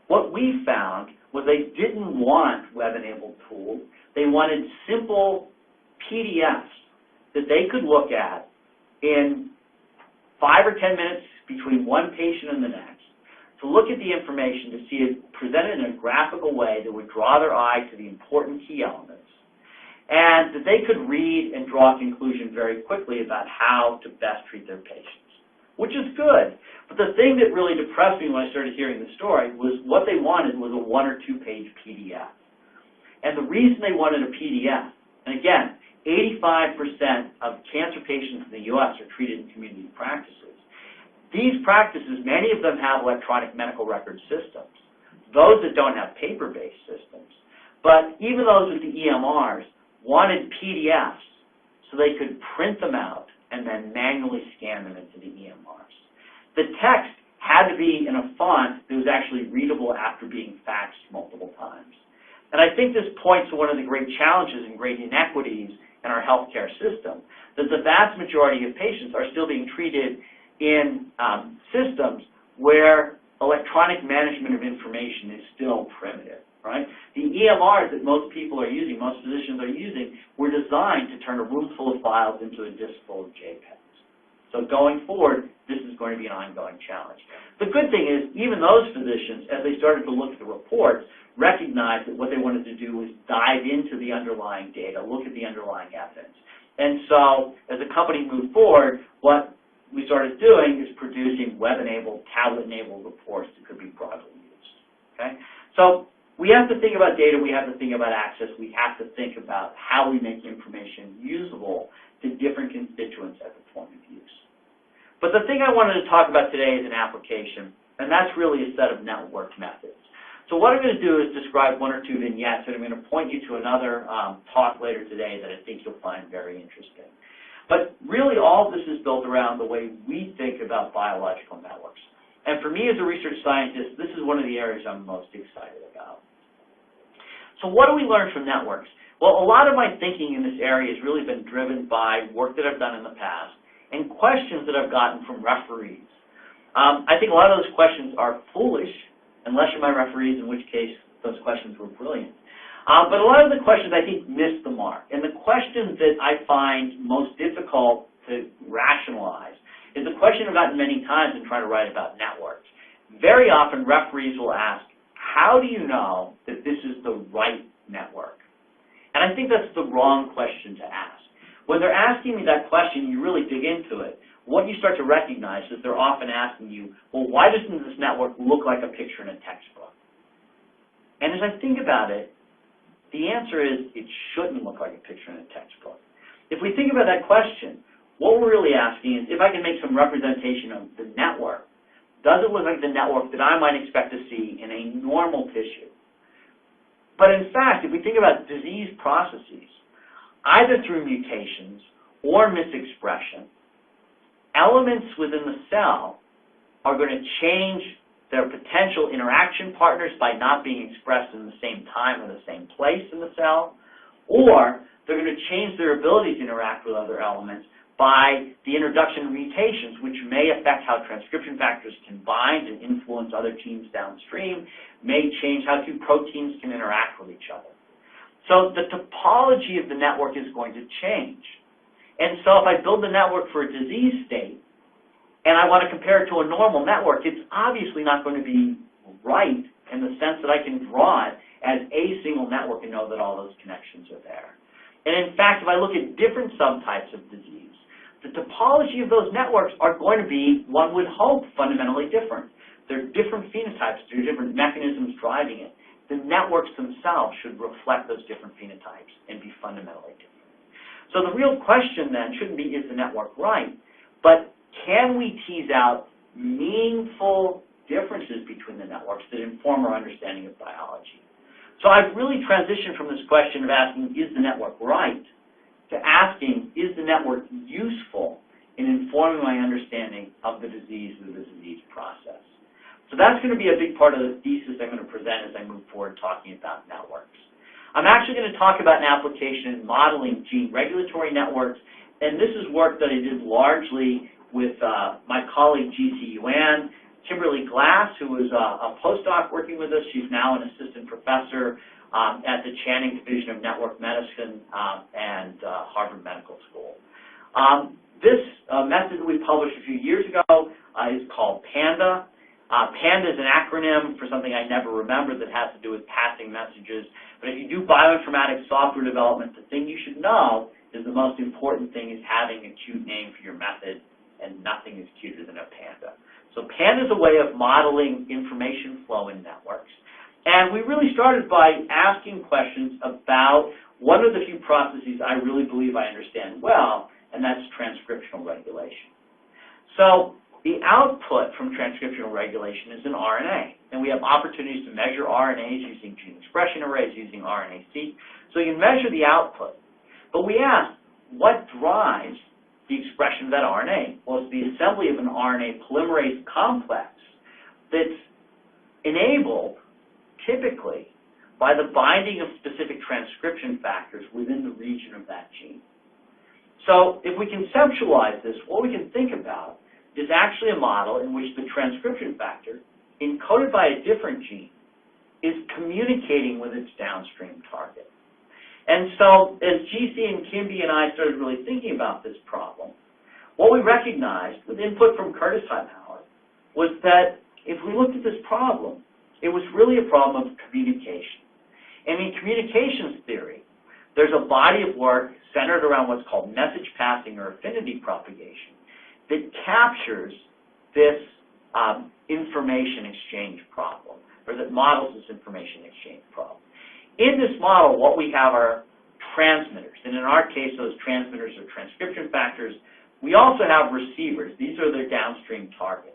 what we found was they didn't want web-enabled tools. They wanted simple PDFs that they could look at in 5 or 10 minutes between one patient and the next, to look at the information, to see it presented in a graphical way that would draw their eye to the important key elements, and that they could read and draw a conclusion very quickly about how to best treat their patients, which is good. But the thing that really depressed me when I started hearing the story was what they wanted was a 1- or 2-page PDF. And the reason they wanted a PDF, and again, 85% of cancer patients in the U.S. are treated in community practices. These practices, many of them have electronic medical record systems. Those that don't have paper-based systems, but even those with the EMRs wanted PDFs so they could print them out and then manually scan them into the EMRs. The text had to be in a font that was actually readable after being faxed multiple times. And I think this points to one of the great challenges and great inequities in our healthcare system, that the vast majority of patients are still being treated in systems where electronic management of information is still primitive, right? The EMRs that most people are using, most physicians are using, were designed to turn a room full of files into a disk full of JPEGs. So going forward, this is going to be an ongoing challenge. The good thing is, even those physicians, as they started to look at the reports, recognized that what they wanted to do was dive into the underlying data, look at the underlying evidence. And so, as the company moved forward, what we started doing is producing web-enabled, tablet-enabled reports that could be broadly used. Okay? So, we have to think about data, we have to think about access, we have to think about how we make information usable to different constituents at the point of use. But the thing I wanted to talk about today is an application, and that's really a set of network methods. So what I'm going to do is describe 1 or 2 vignettes, and I'm going to point you to another talk later today that I think you'll find very interesting. But really all of this is built around the way we think about biological networks. And for me as a research scientist, this is one of the areas I'm most excited about. So what do we learn from networks? Well, a lot of my thinking in this area has really been driven by work that I've done in the past and questions that I've gotten from referees. I think a lot of those questions are foolish, unless you're my referees, in which case those questions were brilliant. But a lot of the questions, I think, miss the mark. And the questions that I find most difficult to rationalize is a question I've gotten many times in trying to write about networks. Very often, referees will ask, how do you know that this is the right network? And I think that's the wrong question to ask. When they're asking me that question, you really dig into it. What you start to recognize is they're often asking you, well, why doesn't this network look like a picture in a textbook? And as I think about it, the answer is it shouldn't look like a picture in a textbook. If we think about that question, what we're really asking is if I can make some representation of the network, does it look like the network that I might expect to see in a normal tissue? But in fact, if we think about disease processes, either through mutations or misexpression, elements within the cell are going to change their potential interaction partners by not being expressed in the same time or the same place in the cell, or they're going to change their ability to interact with other elements by the introduction of mutations, which may affect how transcription factors can bind and influence other genes downstream, may change how 2 proteins can interact with each other. So the topology of the network is going to change. And so if I build the network for a disease state, and I want to compare it to a normal network, it's obviously not going to be right in the sense that I can draw it as a single network and know that all those connections are there. And in fact, if I look at different subtypes of disease, the topology of those networks are going to be, one would hope, fundamentally different. There are different phenotypes, there are different mechanisms driving it. The networks themselves should reflect those different phenotypes and be fundamentally different. So the real question then shouldn't be, is the network right? But can we tease out meaningful differences between the networks that inform our understanding of biology? So I've really transitioned from this question of asking, is the network right, to asking, is the network useful in informing my understanding of the disease or the disease process? So that's going to be a big part of the thesis I'm going to present as I move forward talking about networks. I'm actually going to talk about an application in modeling gene regulatory networks, and this is work that I did largely with my colleague G.C. Yuan, Kimberly Glass, who was a postdoc working with us. She's now an assistant professor at the Channing Division of Network Medicine and Harvard Medical School. This method that we published a few years ago is called PANDA. PANDA is an acronym for something I never remembered that has to do with passing messages. But if you do bioinformatics software development, the thing you should know is the most important thing is having a cute name for your method, and nothing is cuter than a PANDA. So PANDA is a way of modeling information flow in networks. And we really started by asking questions about one of the few processes I really believe I understand well, and that's transcriptional regulation. So the output from transcriptional regulation is an RNA, and we have opportunities to measure RNAs using gene expression arrays, using RNA-seq. So you can measure the output. But we ask, what drives the expression of that RNA? Well, it's the assembly of an RNA polymerase complex that's enabled, typically, by the binding of specific transcription factors within the region of that gene. So if we conceptualize this, what we can think about is actually a model in which the transcription factor, encoded by a different gene, is communicating with its downstream target. And so as GC and Kimby and I started really thinking about this problem, what we recognized with input from Curtis Hightower was that if we looked at this problem, it was really a problem of communication. And in communications theory, there's a body of work centered around what's called message passing or affinity propagation that captures this information exchange problem, or that models this information exchange problem. In this model, what we have are transmitters, and in our case, those transmitters are transcription factors. We also have receivers. These are their downstream targets.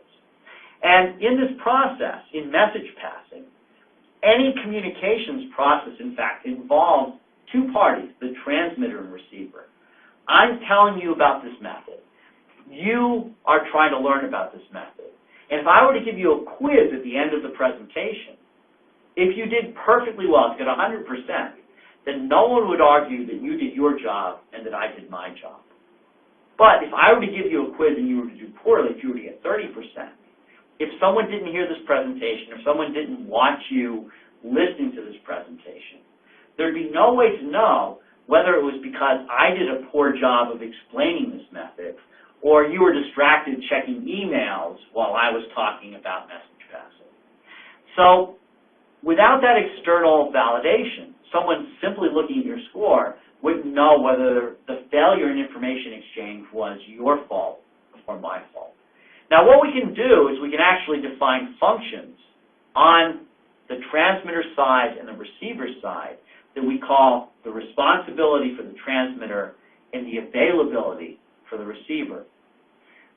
And in this process, in message passing, any communications process, in fact, involves two parties, the transmitter and receiver. I'm telling you about this method. You are trying to learn about this method. And if I were to give you a quiz at the end of the presentation, if you did perfectly well, if you got 100%, then no one would argue that you did your job and that I did my job. But if I were to give you a quiz and you were to do poorly, if you were to get 30%, if someone didn't hear this presentation, if someone didn't watch you listening to this presentation, there'd be no way to know whether it was because I did a poor job of explaining this method or you were distracted checking emails while I was talking about message passing. So without that external validation, someone simply looking at your score wouldn't know whether the failure in information exchange was your fault or my fault. Now what we can do is we can actually define functions on the transmitter side and the receiver side that we call the responsibility for the transmitter and the availability for the receiver.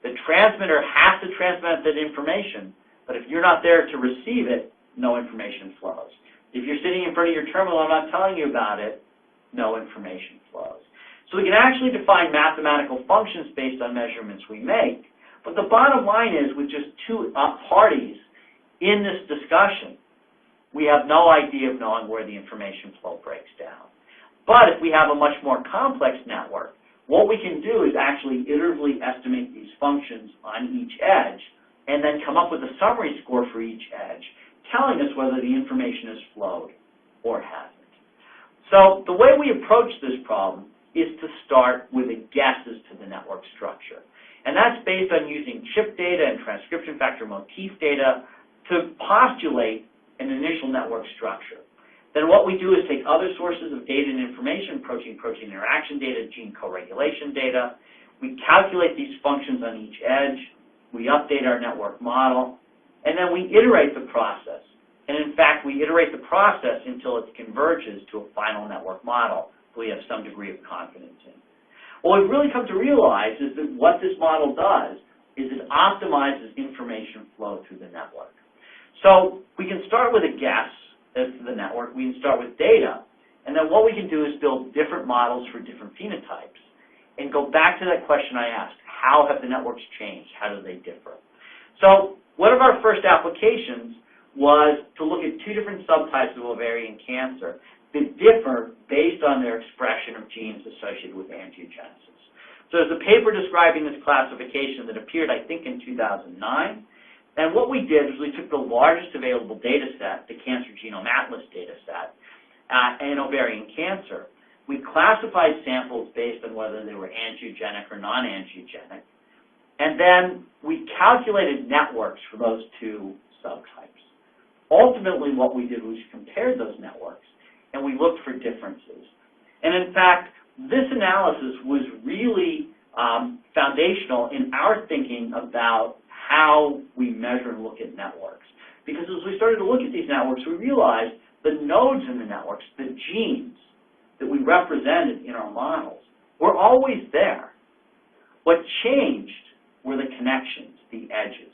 The transmitter has to transmit that information, but if you're not there to receive it, no information flows. If you're sitting in front of your terminal and I'm not telling you about it, no information flows. So we can actually define mathematical functions based on measurements we make, but the bottom line is with just two parties in this discussion, we have no idea of knowing where the information flow breaks down. But if we have a much more complex network, what we can do is actually iteratively estimate these functions on each edge and then come up with a summary score for each edge, telling us whether the information has flowed or hasn't. So the way we approach this problem is to start with a guess as to the network structure. And that's based on using chip data and transcription factor motif data to postulate an initial network structure. Then what we do is take other sources of data and information, protein-protein interaction data, gene co-regulation data. We calculate these functions on each edge. We update our network model. And then we iterate the process. And in fact, we iterate the process until it converges to a final network model that we have some degree of confidence in. What we've really come to realize is that what this model does is it optimizes information flow through the network. So we can start with a guess as to the network. We can start with data. And then what we can do is build different models for different phenotypes. And go back to that question I asked, how have the networks changed? How do they differ? So one of our first applications was to look at two different subtypes of ovarian cancer that differ based on their expression of genes associated with angiogenesis. So there's a paper describing this classification that appeared, I think, in 2009. And what we did was we took the largest available data set, the Cancer Genome Atlas data set, in ovarian cancer. We classified samples based on whether they were angiogenic or non-angiogenic. And then we calculated networks for those two subtypes. Ultimately, what we did was compare those networks, and we looked for differences. And in fact, this analysis was really foundational in our thinking about how we measure and look at networks. Because as we started to look at these networks, we realized the nodes in the networks, the genes that we represented in our models, were always there. What changed were the connections, the edges.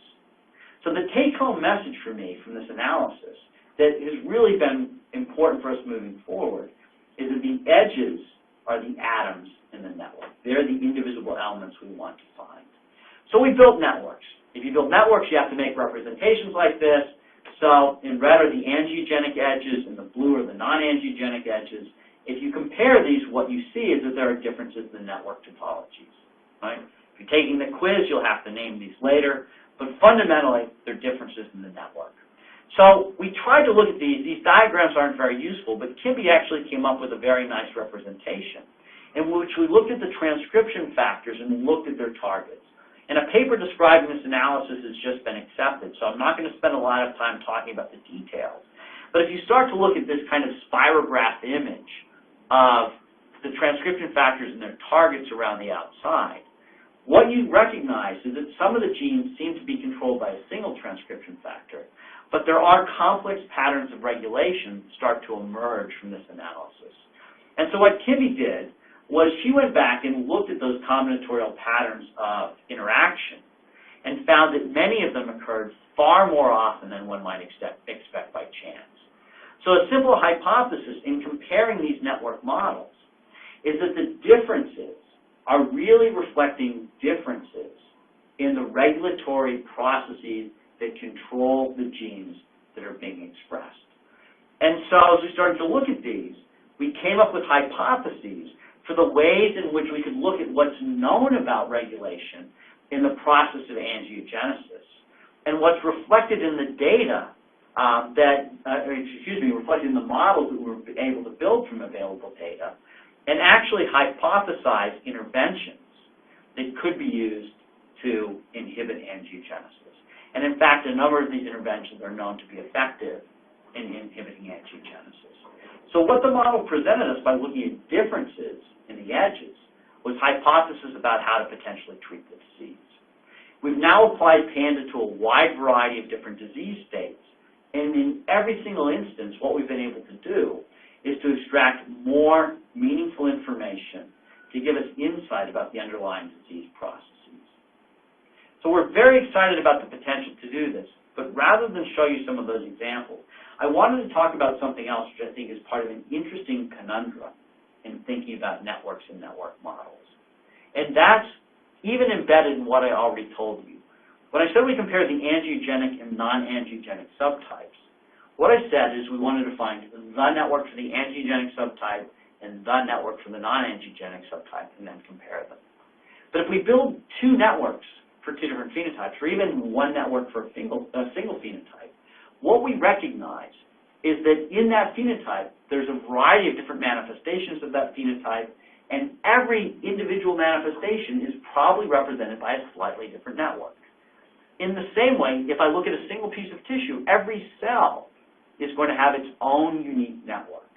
So the take-home message for me from this analysis that has really been important for us moving forward is that the edges are the atoms in the network. They're the indivisible elements we want to find. So we built networks. If you build networks, you have to make representations like this. So in red are the angiogenic edges, and the blue are the non-angiogenic edges. If you compare these, what you see is that there are differences in the network topologies. Right? If you're taking the quiz, you'll have to name these later. But fundamentally, there are differences in the network. So we tried to look at these. These diagrams aren't very useful, but Kimby actually came up with a very nice representation in which we looked at the transcription factors and looked at their targets. And a paper describing this analysis has just been accepted, so I'm not going to spend a lot of time talking about the details. But if you start to look at this kind of spirograph image of the transcription factors and their targets around the outside, what you recognize is that some of the genes seem to be controlled by a single transcription factor, but there are complex patterns of regulation that start to emerge from this analysis. And so what Kimby did was she went back and looked at those combinatorial patterns of interaction and found that many of them occurred far more often than one might expect by chance. So a simple hypothesis in comparing these network models is that the differences are really reflecting differences in the regulatory processes that control the genes that are being expressed. And so as we started to look at these, we came up with hypotheses for the ways in which we could look at what's known about regulation in the process of angiogenesis and what's reflected in the data reflected in the models that we were able to build from available data, and actually hypothesize interventions that could be used to inhibit angiogenesis. And in fact, a number of these interventions are known to be effective in inhibiting angiogenesis. So what the model presented us by looking at differences in the edges was hypotheses about how to potentially treat the disease. We've now applied PANDA to a wide variety of different disease states, and in every single instance, what we've been able to do is to extract more meaningful information to give us insight about the underlying disease processes. So we're very excited about the potential to do this, but rather than show you some of those examples, I wanted to talk about something else which I think is part of an interesting conundrum in thinking about networks and network models. And that's even embedded in what I already told you. When I said we compare the angiogenic and non-angiogenic subtypes, what I said is we wanted to find the network for the angiogenic subtype and the network for the non-angiogenic subtype and then compare them. But if we build two networks for two different phenotypes, or even one network for a single phenotype, what we recognize is that in that phenotype, there's a variety of different manifestations of that phenotype, And every individual manifestation is probably represented by a slightly different network. In the same way, if I look at a single piece of tissue, every cell is going to have its own unique network.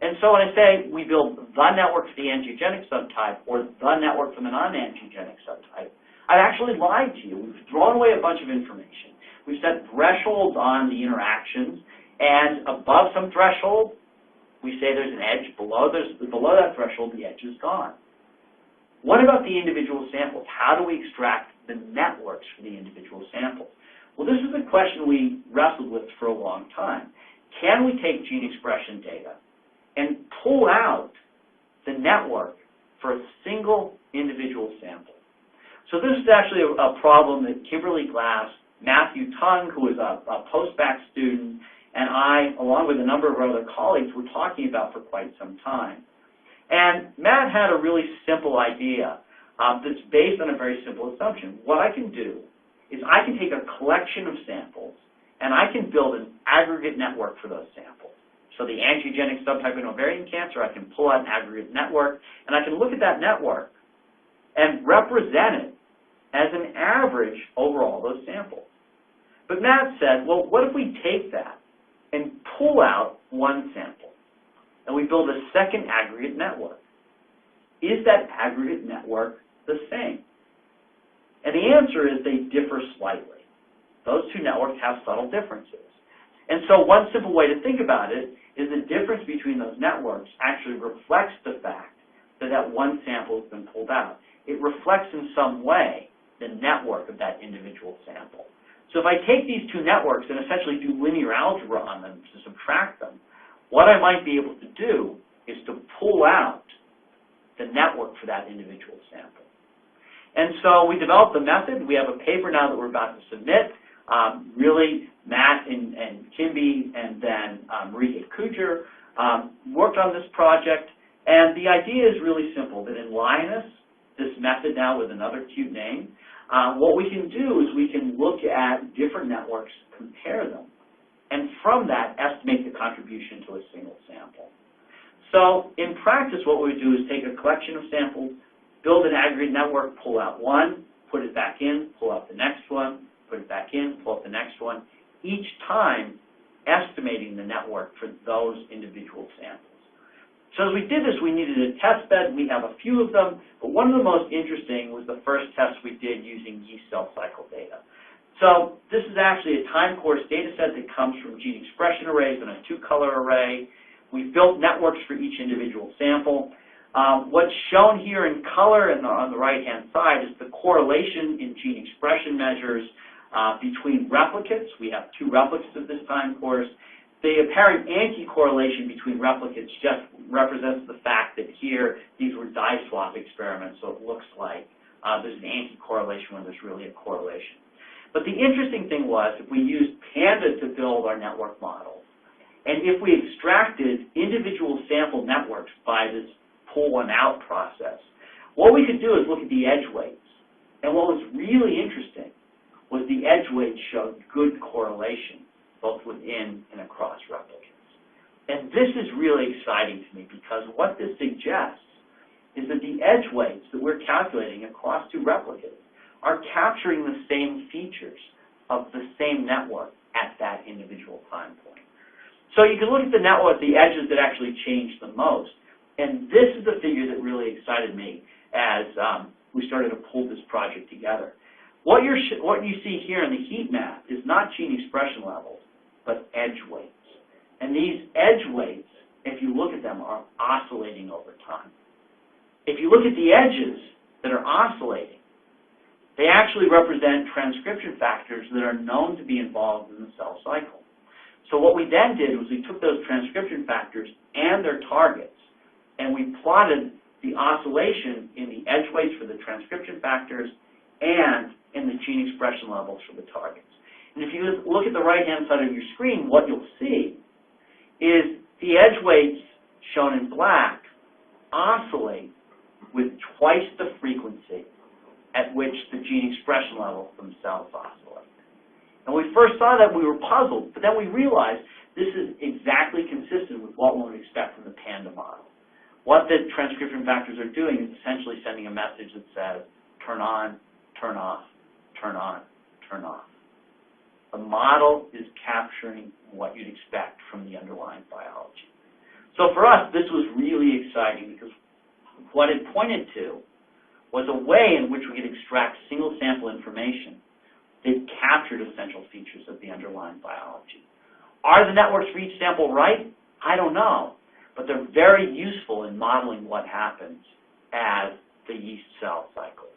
And so when I say we build the network for the angiogenic subtype or the network for the non-angiogenic subtype, I've actually lied to you. We've thrown away a bunch of information. We've set thresholds on the interactions, and above some threshold, we say there's an edge. Below that threshold, the edge is gone. What about the individual samples? How do we extract the networks for the individual samples? Well, this is a question we wrestled with for a long time. Can we take gene expression data and pull out the network for a single individual sample? So this is actually a problem that Kimberly Glass, Matthew Tung, who is a post-bac student, and I, along with a number of our other colleagues, were talking about for quite some time. And Matt had a really simple idea that's based on a very simple assumption. What I can do is I can take a collection of samples, and I can build an aggregate network for those samples. So the angiogenic subtype in ovarian cancer, I can pull out an aggregate network, and I can look at that network and represent it as an average over all those samples. But Matt said, well, what if we take that and pull out one sample, and we build a second aggregate network? Is that aggregate network the same? And the answer is they differ slightly. Those two networks have subtle differences. And so one simple way to think about it is the difference between those networks actually reflects the fact that that one sample has been pulled out. It reflects in some way the network of that individual sample. So if I take these two networks and essentially do linear algebra on them to subtract them, what I might be able to do is to pull out the network for that individual sample. And so we developed the method. We have a paper now that we're about to submit. Really, Matt and Kimby and then Marika Kujer worked on this project. And the idea is really simple, that in Linus, this method now with another cute name, what we can do is we can look at different networks, compare them, and from that, estimate the contribution to a single sample. So in practice, what we would do is take a collection of samples, build an aggregate network, pull out one, put it back in, pull out the next one, put it back in, pull out the next one, each time estimating the network for those individual samples. So as we did this, we needed a test bed. We have a few of them, but one of the most interesting was the first test we did using yeast cell cycle data. So this is actually a time course data set that comes from gene expression arrays and a two-color array. We built networks for each individual sample. What's shown here in color and on the right-hand side is the correlation in gene expression measures between replicates. We have two replicates of this time course. The apparent anti-correlation between replicates just represents the fact that here these were dye swap experiments, so it looks like there's an anti-correlation when there's really a correlation. But the interesting thing was, if we used Panda to build our network model, and if we extracted individual sample networks by this pull one out process, what we could do is look at the edge weights. And what was really interesting was the edge weights showed good correlation, both within and across replicates. And this is really exciting to me because what this suggests is that the edge weights that we're calculating across two replicates are capturing the same features of the same network at that individual time point. So you can look at the network, the edges that actually changed the most, and this is the figure that really excited me as we started to pull this project together. What you see here in the heat map is not gene expression levels, but edge weights. And these edge weights, if you look at them, are oscillating over time. If you look at the edges that are oscillating, they actually represent transcription factors that are known to be involved in the cell cycle. So what we then did was we took those transcription factors and their targets, and we plotted the oscillation in the edge weights for the transcription factors and in the gene expression levels for the targets. And if you look at the right-hand side of your screen, what you'll see is the edge weights shown in black oscillate with twice the frequency at which the gene expression levels themselves oscillate. And when we first saw that, we were puzzled, but then we realized this is exactly consistent with what one would expect from the Panda model. what the transcription factors are doing is essentially sending a message that says, turn on, turn off, turn on, turn off. The model is capturing what you'd expect from the underlying biology. So for us, this was really exciting because what it pointed to was a way in which we could extract single sample information that captured essential features of the underlying biology. Are the networks for each sample right? I don't know, but they're very useful in modeling what happens as the yeast cell cycles.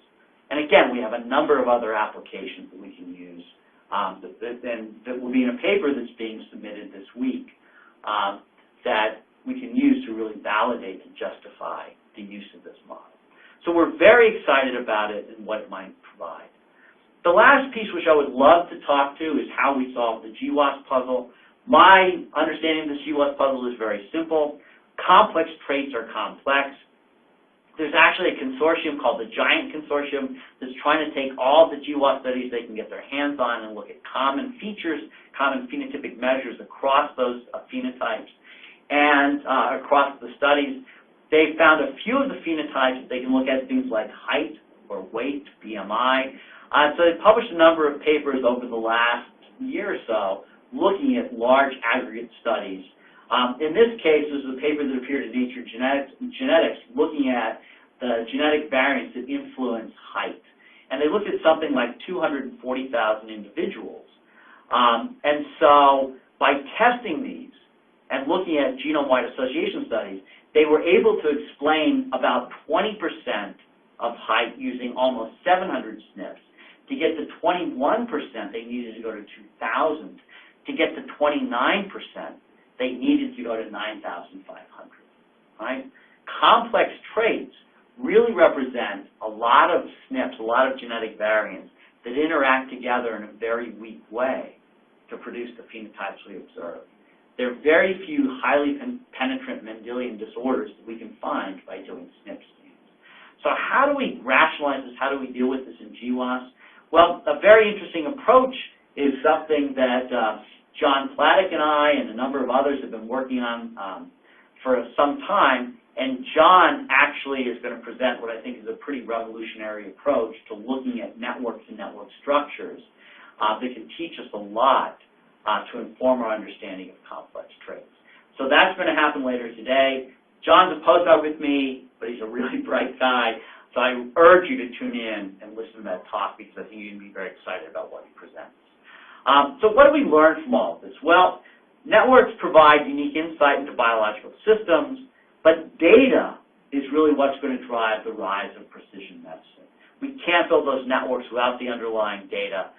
And again, we have a number of other applications that we can use that will be in a paper that's being submitted this week that we can use to really validate and justify the use of this model. So we're very excited about it and what it might provide. The last piece which I would love to talk to is how we solve the GWAS puzzle. My understanding of the GWAS puzzle is very simple. Complex traits are complex. There's actually a consortium called the GIANT Consortium that's trying to take all the GWAS studies they can get their hands on and look at common features, common phenotypic measures across those phenotypes and across the studies. They found a few of the phenotypes that they can look at, things like height or weight, BMI. So they published a number of papers over the last year or so looking at large aggregate studies. In this case, this is a paper that appeared in Nature Genetics looking at the genetic variants that influence height. And they looked at something like 240,000 individuals. And so by testing these and looking at genome-wide association studies, they were able to explain about 20% of height using almost 700 SNPs. To get to 21%, they needed to go to 2,000. To get to 29%, they needed to go to 9,500, right? Complex traits really represent a lot of SNPs, a lot of genetic variants that interact together in a very weak way to produce the phenotypes we observe. There are very few highly penetrant Mendelian disorders that we can find by doing SNP scans. So how do we rationalize this? How do we deal with this in GWAS? Well, a very interesting approach is something that John Pladek and I and a number of others have been working on for some time, and John actually is going to present what I think is a pretty revolutionary approach to looking at networks and network structures that can teach us a lot to inform our understanding of complex traits. So that's going to happen later today. John's a postdoc with me, but he's a really bright guy, so I urge you to tune in and listen to that talk because I think you're going to be very excited about what he presents. So what do we learn from all of this? Well, networks provide unique insight into biological systems, but data is really what's going to drive the rise of precision medicine. We can't build those networks without the underlying data.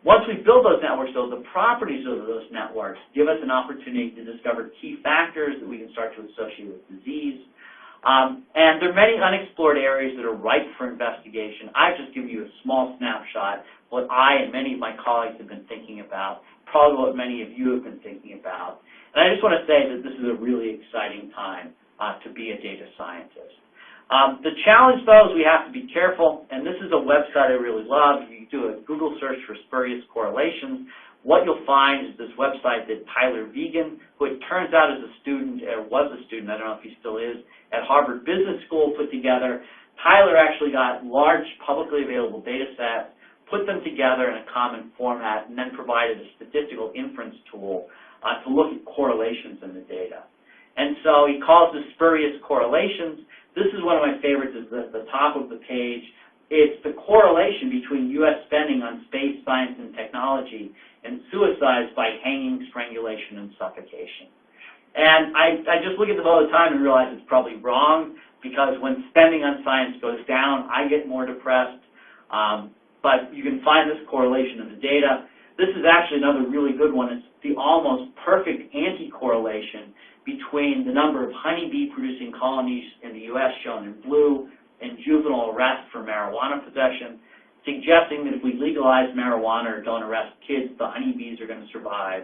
Once we build those networks, though, the properties of those networks give us an opportunity to discover key factors that we can start to associate with disease. And there are many unexplored areas that are ripe for investigation. I've just given you a small snapshot of what I and many of my colleagues have been thinking about, probably what many of you have been thinking about. And I just want to say that this is a really exciting time to be a data scientist. The challenge, though, is we have to be careful, and this is a website I really love. You do a Google search for spurious correlations. What you'll find is this website that Tyler Vegan, who it turns out is a student, or was a student, I don't know if he still is, at Harvard Business School, put together. Tyler actually got large publicly available data sets, put them together in a common format, and then provided a statistical inference tool to look at correlations in the data. And so he calls this spurious correlations. This is one of my favorites, is the top of the page. It's the correlation between U.S. spending on space, science, and technology and suicides by hanging, strangulation, and suffocation. And I just look at them all the time and realize it's probably wrong, because when spending on science goes down, I get more depressed. But you can find this correlation in the data. This is actually another really good one. It's the almost perfect anti-correlation between the number of honeybee-producing colonies in the U.S., shown in blue, and juvenile arrest for marijuana possession, suggesting that if we legalize marijuana or don't arrest kids, the honeybees are going to survive.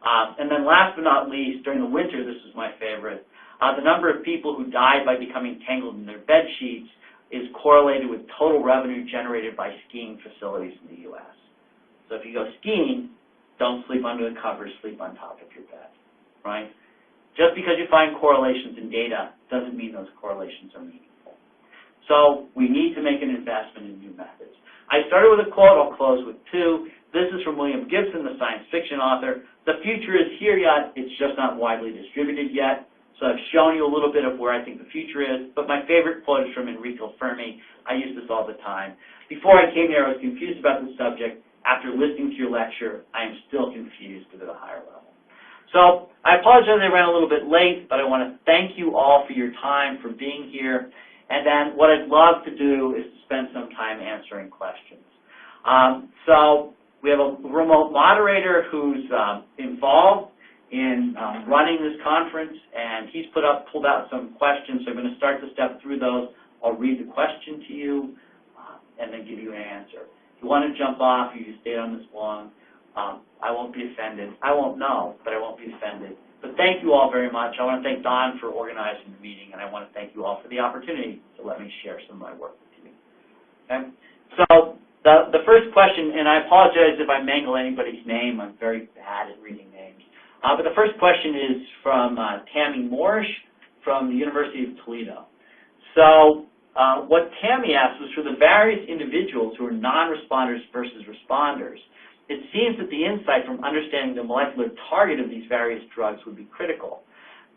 And then last but not least, during the winter, this is my favorite, the number of people who died by becoming tangled in their bed sheets is correlated with total revenue generated by skiing facilities in the U.S. So if you go skiing, don't sleep under the covers, sleep on top of your bed, right? Just because you find correlations in data doesn't mean those correlations are meaningful. So we need to make an investment in new methods. I started with a quote. I'll close with two. This is from William Gibson, the science fiction author. The future is here yet. It's just not widely distributed yet. So I've shown you a little bit of where I think the future is. But my favorite quote is from Enrico Fermi. I use this all the time. Before I came here, I was confused about the subject. After listening to your lecture, I am still confused, but at a higher level. So I apologize I ran a little bit late, but I want to thank you all for your time, for being here. And then what I'd love to do is to spend some time answering questions. So we have a remote moderator who's involved in running this conference, and he's pulled out some questions. So I'm going to start to step through those. I'll read the question to you and then give you an answer. If you want to jump off, you stay on this long, I won't be offended. I won't know, but I won't be offended. But thank you all very much. I want to thank Don for organizing the meeting, and I want to thank you all for the opportunity to let me share some of my work with you. Okay? So the first question, and I apologize if I mangle anybody's name. I'm very bad at reading names. But the first question is from Tammy Morrish from the University of Toledo. So what Tammy asked was for the various individuals who are non-responders versus responders. It seems that the insight from understanding the molecular target of these various drugs would be critical.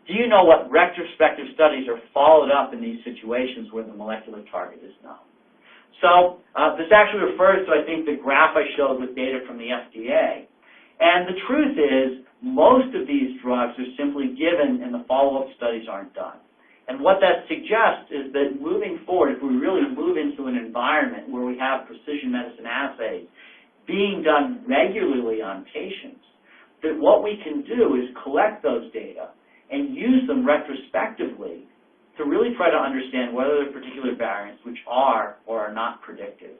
Do you know what retrospective studies are followed up in these situations where the molecular target is known? So this actually refers to, I think, the graph I showed with data from the FDA. And the truth is, most of these drugs are simply given and the follow-up studies aren't done. And what that suggests is that moving forward, if we really move into an environment where we have precision medicine assays being done regularly on patients, that what we can do is collect those data and use them retrospectively to really try to understand whether there are particular variants which are or are not predictive.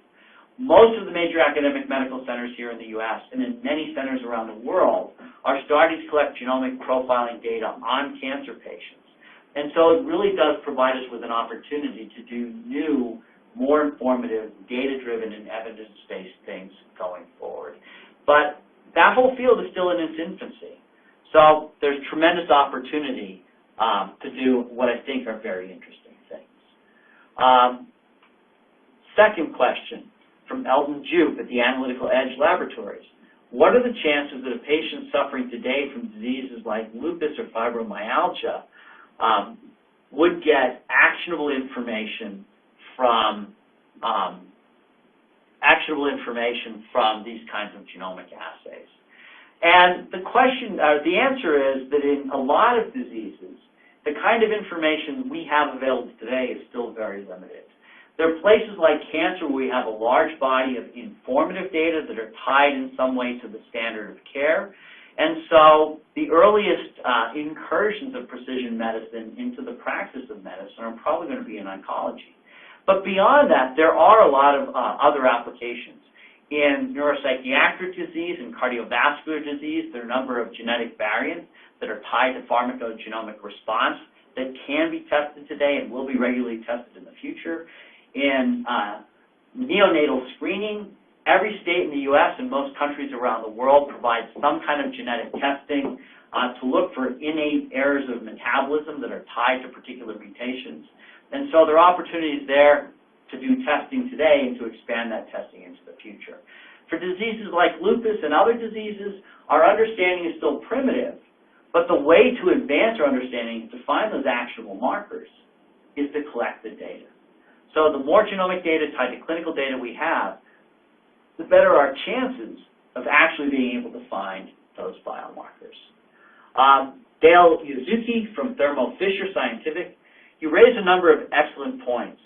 Most of the major academic medical centers here in the U.S. and in many centers around the world are starting to collect genomic profiling data on cancer patients. And so it really does provide us with an opportunity to do new, more informative, data-driven and evidence-based things going forward. But that whole field is still in its infancy. So there's tremendous opportunity to do what I think are very interesting things. Second question from Elton Jupe at the Analytical Edge Laboratories. What are the chances that a patient suffering today from diseases like lupus or fibromyalgia would get actionable information from these kinds of genomic assays? And the answer is that in a lot of diseases, the kind of information we have available today is still very limited. There are places like cancer where we have a large body of informative data that are tied in some way to the standard of care. And so the earliest incursions of precision medicine into the practice of medicine are probably going to be in oncology. But beyond that, there are a lot of other applications. In neuropsychiatric disease and cardiovascular disease, there are a number of genetic variants that are tied to pharmacogenomic response that can be tested today and will be regularly tested in the future. In neonatal screening, every state in the U.S. and most countries around the world provides some kind of genetic testing to look for innate errors of metabolism that are tied to particular mutations. And so there are opportunities there to do testing today and to expand that testing into the future. For diseases like lupus and other diseases, our understanding is still primitive, but the way to advance our understanding to find those actionable markers is to collect the data. So the more genomic data tied to clinical data we have, the better our chances of actually being able to find those biomarkers. Dale Yuzuki from Thermo Fisher Scientific, he raised a number of excellent points.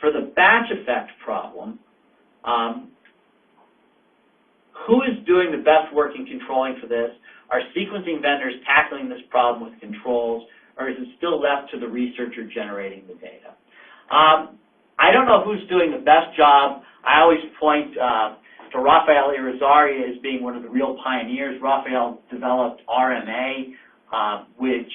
For the batch effect problem, who is doing the best work in controlling for this? Are sequencing vendors tackling this problem with controls, or is it still left to the researcher generating the data? I don't know who's doing the best job. I always point to Rafael Irizarry as being one of the real pioneers. Rafael developed RMA, which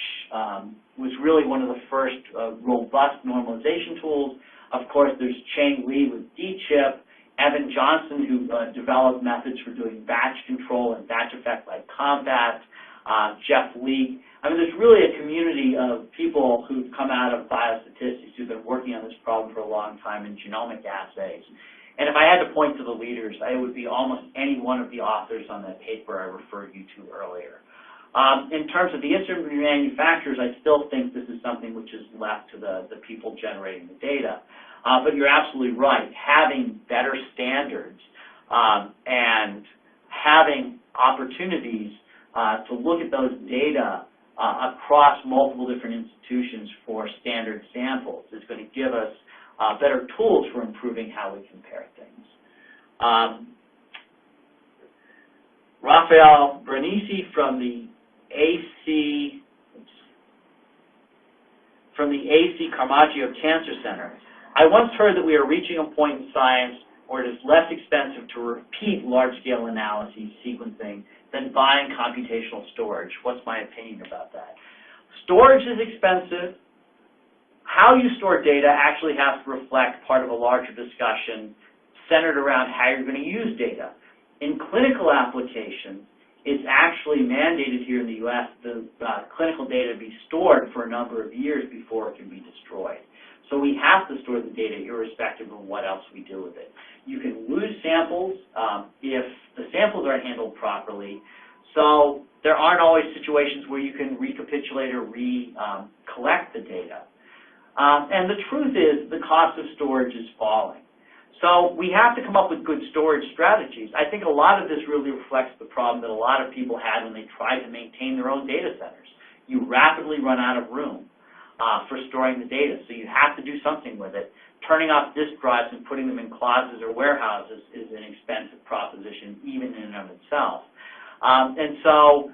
was really one of the first robust normalization tools. Of course, there's Cheng Li with D-chip, Evan Johnson, who developed methods for doing batch control and batch effect like Combat. Jeff Leake. I mean, there's really a community of people who've come out of biostatistics who've been working on this problem for a long time in genomic assays. And if I had to point to the leaders, it would be almost any one of the authors on that paper I referred you to earlier. In terms of the instrument manufacturers, I still think this is something which is left to the people generating the data. But you're absolutely right. Having better standards and having opportunities to look at those data across multiple different institutions for standard samples is going to give us better tools for improving how we compare things. Rafael Bernici from the AC Carmaggio Cancer Center. I once heard that we are reaching a point in science where it is less expensive to repeat large-scale analyses sequencing than buying computational storage. What's my opinion about that? Storage is expensive. How you store data actually has to reflect part of a larger discussion centered around how you're going to use data. In clinical applications, it's actually mandated here in the U.S. the clinical data be stored for a number of years before it can be destroyed. So we have to store the data irrespective of what else we do with it. You can lose samples if the samples aren't handled properly. So there aren't always situations where you can recapitulate or collect the data. And the truth is the cost of storage is falling. So we have to come up with good storage strategies. I think a lot of this really reflects the problem that a lot of people had when they tried to maintain their own data centers. You rapidly run out of room for storing the data, so you have to do something with it. Turning off disk drives and putting them in closets or warehouses is an expensive proposition even in and of itself. And so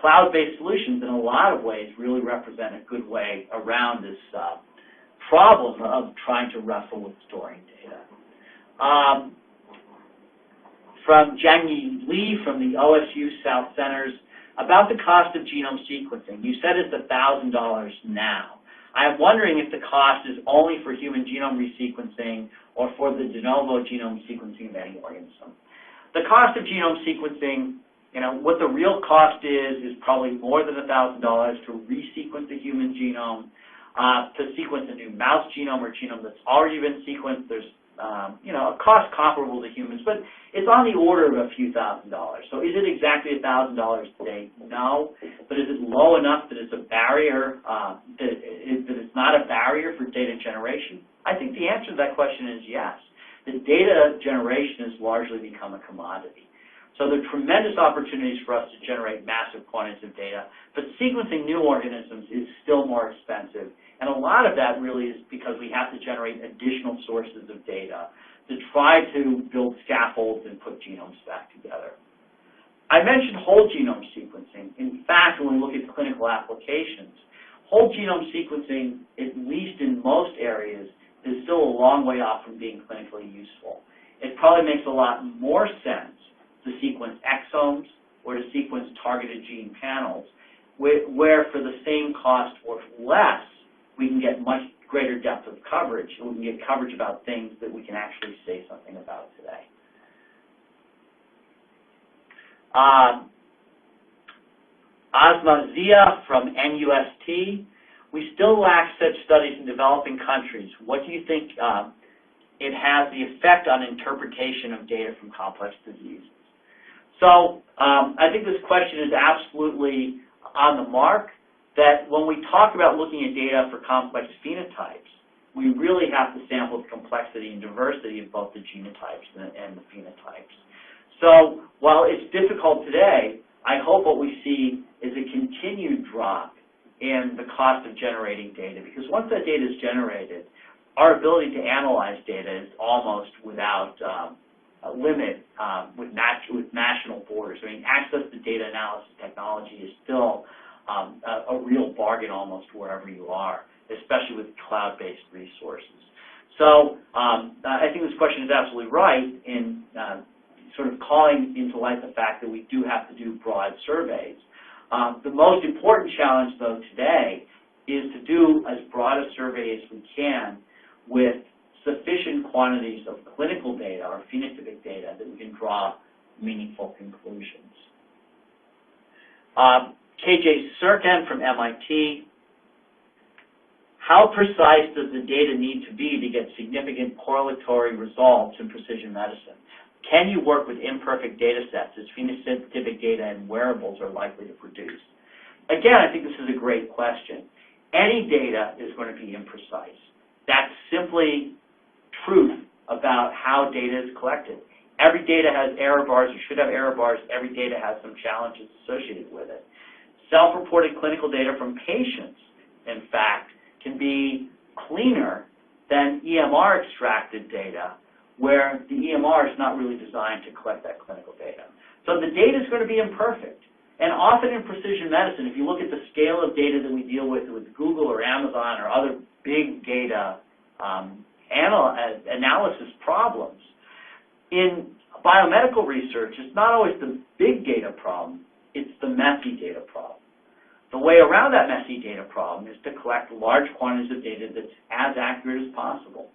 cloud-based solutions in a lot of ways really represent a good way around this problem of trying to wrestle with storing data. From Jiangyi Li from the OSU South Centers, about the cost of genome sequencing. You said it's $1,000 now. I'm wondering if the cost is only for human genome resequencing or for the de novo genome sequencing of any organism. The cost of genome sequencing, what the real cost is probably more than $1,000 to resequence the human genome. To sequence a new mouse genome or genome that's already been sequenced, there's a cost comparable to humans, but it's on the order of a few $1,000s. So is it exactly $1,000 today? No. But is it low enough that it's a barrier, that it's not a barrier for data generation? I think the answer to that question is yes. The data generation has largely become a commodity. So there are tremendous opportunities for us to generate massive quantities of data, but sequencing new organisms is still more expensive. And a lot of that really is because we have to generate additional sources of data to try to build scaffolds and put genomes back together. I mentioned whole genome sequencing. In fact, when we look at clinical applications, whole genome sequencing, at least in most areas, is still a long way off from being clinically useful. It probably makes a lot more sense to sequence exomes or to sequence targeted gene panels, where for the same cost or less, we can get much greater depth of coverage, and we can get coverage about things that we can actually say something about today. Asma Zia from NUST, we still lack such studies in developing countries. What do you think it has the effect on interpretation of data from complex diseases? So I think this question is absolutely on the mark, that when we talk about looking at data for complex phenotypes, we really have to sample the complexity and diversity of both the genotypes and the phenotypes. So while it's difficult today, I hope what we see is a continued drop in the cost of generating data, because once that data is generated, our ability to analyze data is almost without a limit with national borders. I mean, access to data analysis technology is still a real bargain almost wherever you are, especially with cloud-based resources. So I think this question is absolutely right in sort of calling into light the fact that we do have to do broad surveys. The most important challenge, though, today is to do as broad a survey as we can with sufficient quantities of clinical data or phenotypic data that we can draw meaningful conclusions. KJ Sirkin from MIT. How precise does the data need to be to get significant correlatory results in precision medicine? Can you work with imperfect data sets as phenotypic data and wearables are likely to produce? Again, I think this is a great question. Any data is going to be imprecise. That's simply truth about how data is collected. Every data has error bars, or should have error bars. Every data has some challenges associated with it. Self-reported clinical data from patients, in fact, can be cleaner than EMR-extracted data, where the EMR is not really designed to collect that clinical data. So the data is going to be imperfect. And often in precision medicine, if you look at the scale of data that we deal with Google or Amazon or other big data analysis problems, in biomedical research, it's not always the big data problem, it's the messy data problem. The way around that messy data problem is to collect large quantities of data that's as accurate as possible.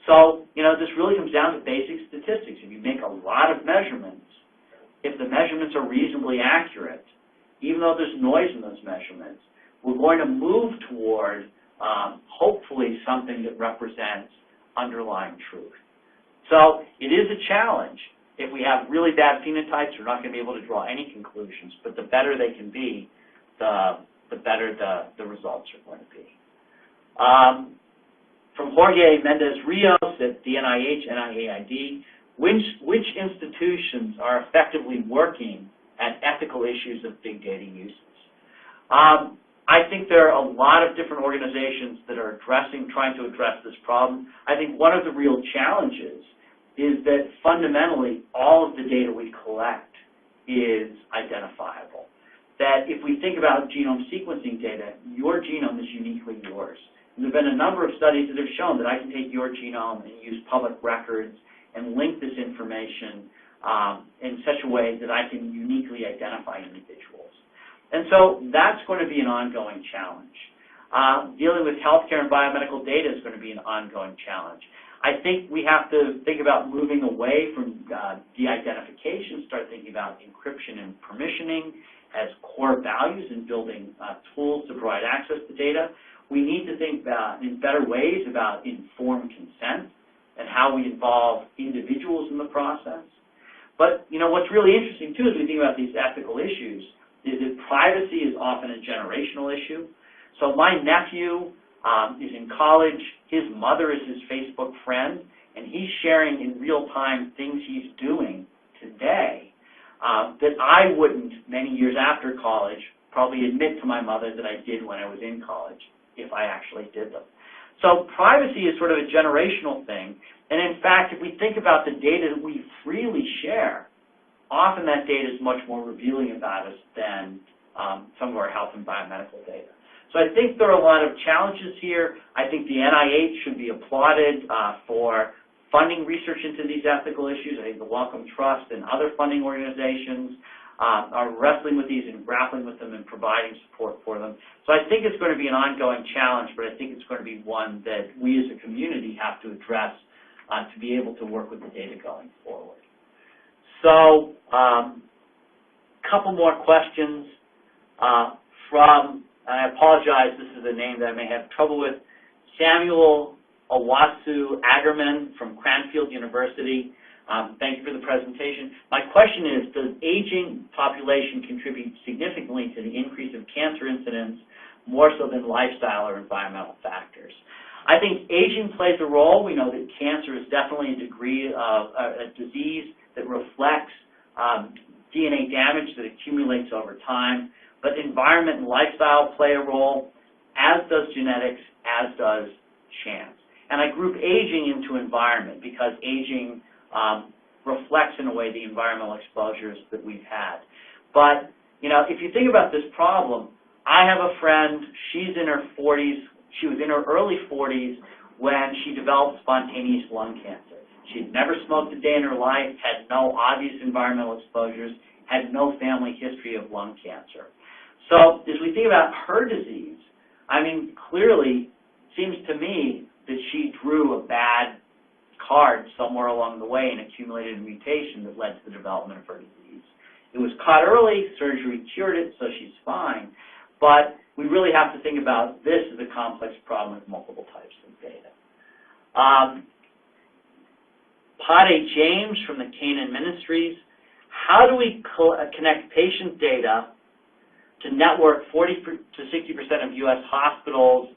So, this really comes down to basic statistics. If you make a lot of measurements, if the measurements are reasonably accurate, even though there's noise in those measurements, we're going to move toward, hopefully, something that represents underlying truth. So, it is a challenge. If we have really bad phenotypes, we're not going to be able to draw any conclusions, but the better they can be, the better the results are going to be. From Jorge Mendez-Rios at the NIH, which institutions are effectively working at ethical issues of big data uses? I think there are a lot of different organizations that are trying to address this problem. I think one of the real challenges is that fundamentally all of the data we collect is identifiable. That if we think about genome sequencing data, your genome is uniquely yours. And there have been a number of studies that have shown that I can take your genome and use public records and link this information in such a way that I can uniquely identify individuals. And so that's going to be an ongoing challenge. Dealing with healthcare and biomedical data is going to be an ongoing challenge. I think we have to think about moving away from de-identification, start thinking about encryption and permissioning as core values in building tools to provide access to data. We need to think in better ways about informed consent and how we involve individuals in the process. But, what's really interesting, too, as we think about these ethical issues, is that privacy is often a generational issue. So my nephew is in college. His mother is his Facebook friend, and he's sharing in real time things he's doing today that I wouldn't, many years after college, probably admit to my mother that I did when I was in college, if I actually did them. So privacy is sort of a generational thing. And in fact, if we think about the data that we freely share, often that data is much more revealing about us than some of our health and biomedical data. So I think there are a lot of challenges here. I think the NIH should be applauded for funding research into these ethical issues. I think the Wellcome Trust and other funding organizations are wrestling with these and grappling with them and providing support for them. So I think it's going to be an ongoing challenge, but I think it's going to be one that we as a community have to address to be able to work with the data going forward. So a couple more questions from, and I apologize, this is a name that I may have trouble with, Samuel Owasu Agerman from Cranfield University. Thank you for the presentation. My question is, does aging population contribute significantly to the increase of cancer incidence more so than lifestyle or environmental factors? I think aging plays a role. We know that cancer is definitely a degree of a disease that reflects DNA damage that accumulates over time, but environment and lifestyle play a role, as does genetics, as does chance. And I group aging into environment because aging reflects in a way the environmental exposures that we've had. But, if you think about this problem, I have a friend, she's in her 40s, she was in her early 40s when she developed spontaneous lung cancer. She'd never smoked a day in her life, had no obvious environmental exposures, had no family history of lung cancer. So as we think about her disease, I mean, clearly, it seems to me that she drew a bad card somewhere along the way and accumulated a mutation that led to the development of her disease. It was caught early, surgery cured it, so she's fine. But we really have to think about this as a complex problem with multiple types of data. Pod A. James from the Canaan Ministries. How do we connect patient data to network 40 to 60% of U.S. hospitals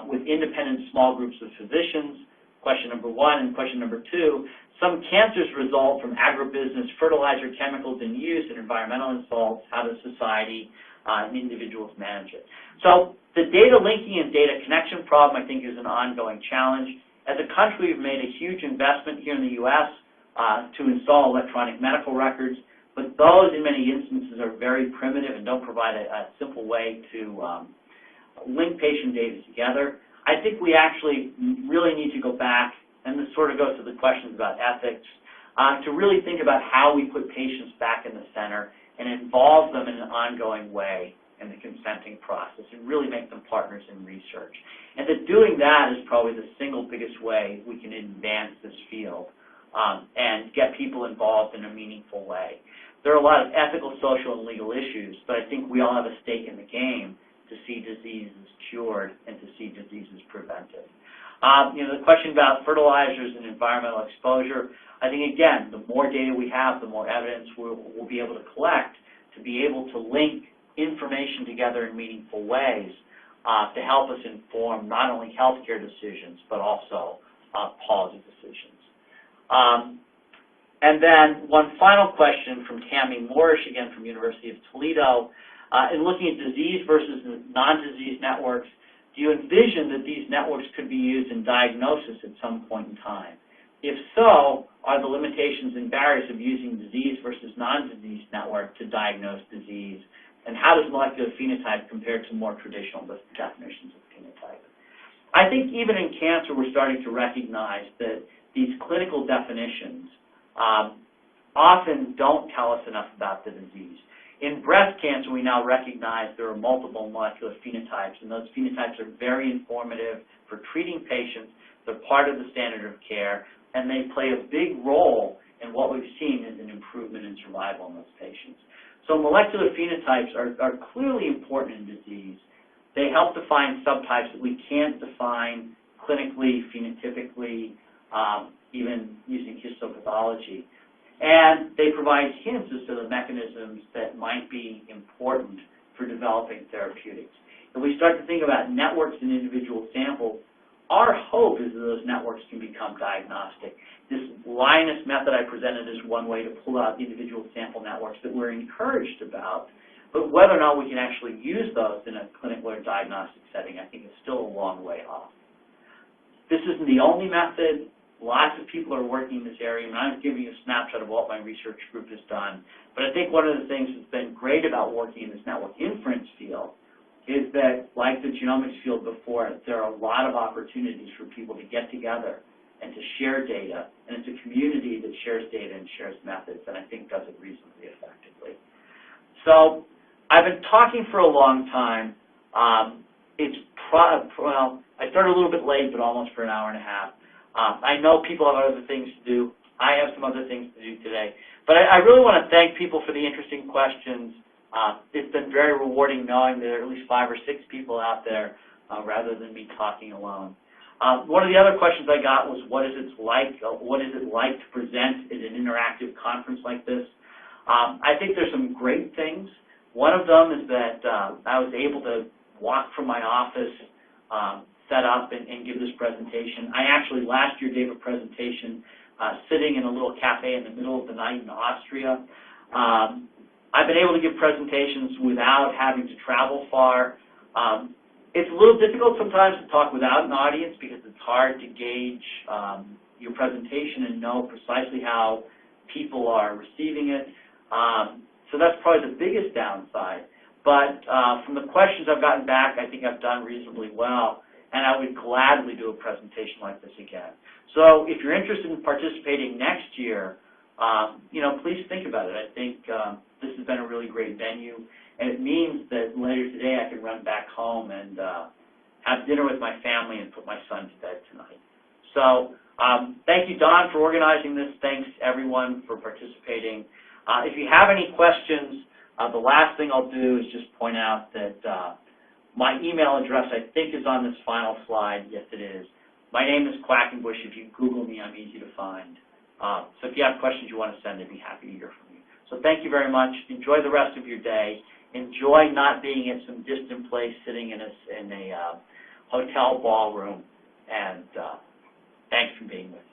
with independent small groups of physicians? Question number one. And question number two, some cancers result from agribusiness, fertilizer, chemicals in use, and environmental insults. How does society and individuals manage it? So the data linking and data connection problem, I think, is an ongoing challenge. As a country, we've made a huge investment here in the U.S. To install electronic medical records, but those, in many instances, are very primitive and don't provide a simple way to link patient data together. I think we actually really need to go back, and this sort of goes to the questions about ethics, to really think about how we put patients back in the center and involve them in an ongoing way in the consenting process and really make them partners in research. And that doing that is probably the single biggest way we can advance this field and get people involved in a meaningful way. There are a lot of ethical, social, and legal issues, but I think we all have a stake in the game to see diseases cured and to see diseases prevented. The question about fertilizers and environmental exposure, I think, again, the more data we have, the more evidence we'll be able to collect to be able to link information together in meaningful ways to help us inform not only healthcare decisions, but also policy decisions. And then one final question from Tammy Moorish, again from University of Toledo. In looking at disease versus non-disease networks, do you envision that these networks could be used in diagnosis at some point in time? If so, are the limitations and barriers of using disease versus non-disease network to diagnose disease? And how does molecular phenotype compare to more traditional definitions of phenotype? I think even in cancer, we're starting to recognize that these clinical definitions often don't tell us enough about the disease. In breast cancer, we now recognize there are multiple molecular phenotypes, and those phenotypes are very informative for treating patients. They're part of the standard of care, and they play a big role in what we've seen as an improvement in survival in those patients. So molecular phenotypes are clearly important in disease. They help define subtypes that we can't define clinically, phenotypically, even using histopathology. And they provide hints as to the mechanisms that might be important for developing therapeutics. If we start to think about networks and individual samples, our hope is that those networks can become diagnostic. This Linus method I presented is one way to pull out individual sample networks that we're encouraged about, but whether or not we can actually use those in a clinical or diagnostic setting, I think is still a long way off. This isn't the only method. Lots of people are working in this area, and I'm giving you a snapshot of what my research group has done. But I think one of the things that's been great about working in this network inference field is that, like the genomics field before it, there are a lot of opportunities for people to get together and to share data, and it's a community that shares data and shares methods, and I think does it reasonably effectively. So I've been talking for a long time. Well, I started a little bit late, but almost for an hour and a half. I know people have other things to do. I have some other things to do today. But I really want to thank people for the interesting questions. It's been very rewarding knowing that there are at least 5 or 6 people out there rather than me talking alone. One of the other questions I got was, what is it like to present at an interactive conference like this? I think there's some great things. One of them is that I was able to walk from my office, set up and give this presentation. I actually last year gave a presentation sitting in a little cafe in the middle of the night in Austria. I've been able to give presentations without having to travel far. It's a little difficult sometimes to talk without an audience because it's hard to gauge your presentation and know precisely how people are receiving it. So that's probably the biggest downside. But from the questions I've gotten back, I think I've done reasonably well, and I would gladly do a presentation like this again. So if you're interested in participating next year, please think about it. I think this has been a really great venue, and it means that later today I can run back home and have dinner with my family and put my son to bed tonight. So thank you, Don, for organizing this. Thanks, everyone, for participating. If you have any questions, the last thing I'll do is just point out that my email address, I think, is on this final slide. Yes, it is. My name is Quackenbush. If you Google me, I'm easy to find. So if you have questions you want to send, I'd be happy to hear from you. So thank you very much. Enjoy the rest of your day. Enjoy not being in some distant place sitting in a hotel ballroom. And thanks for being with me.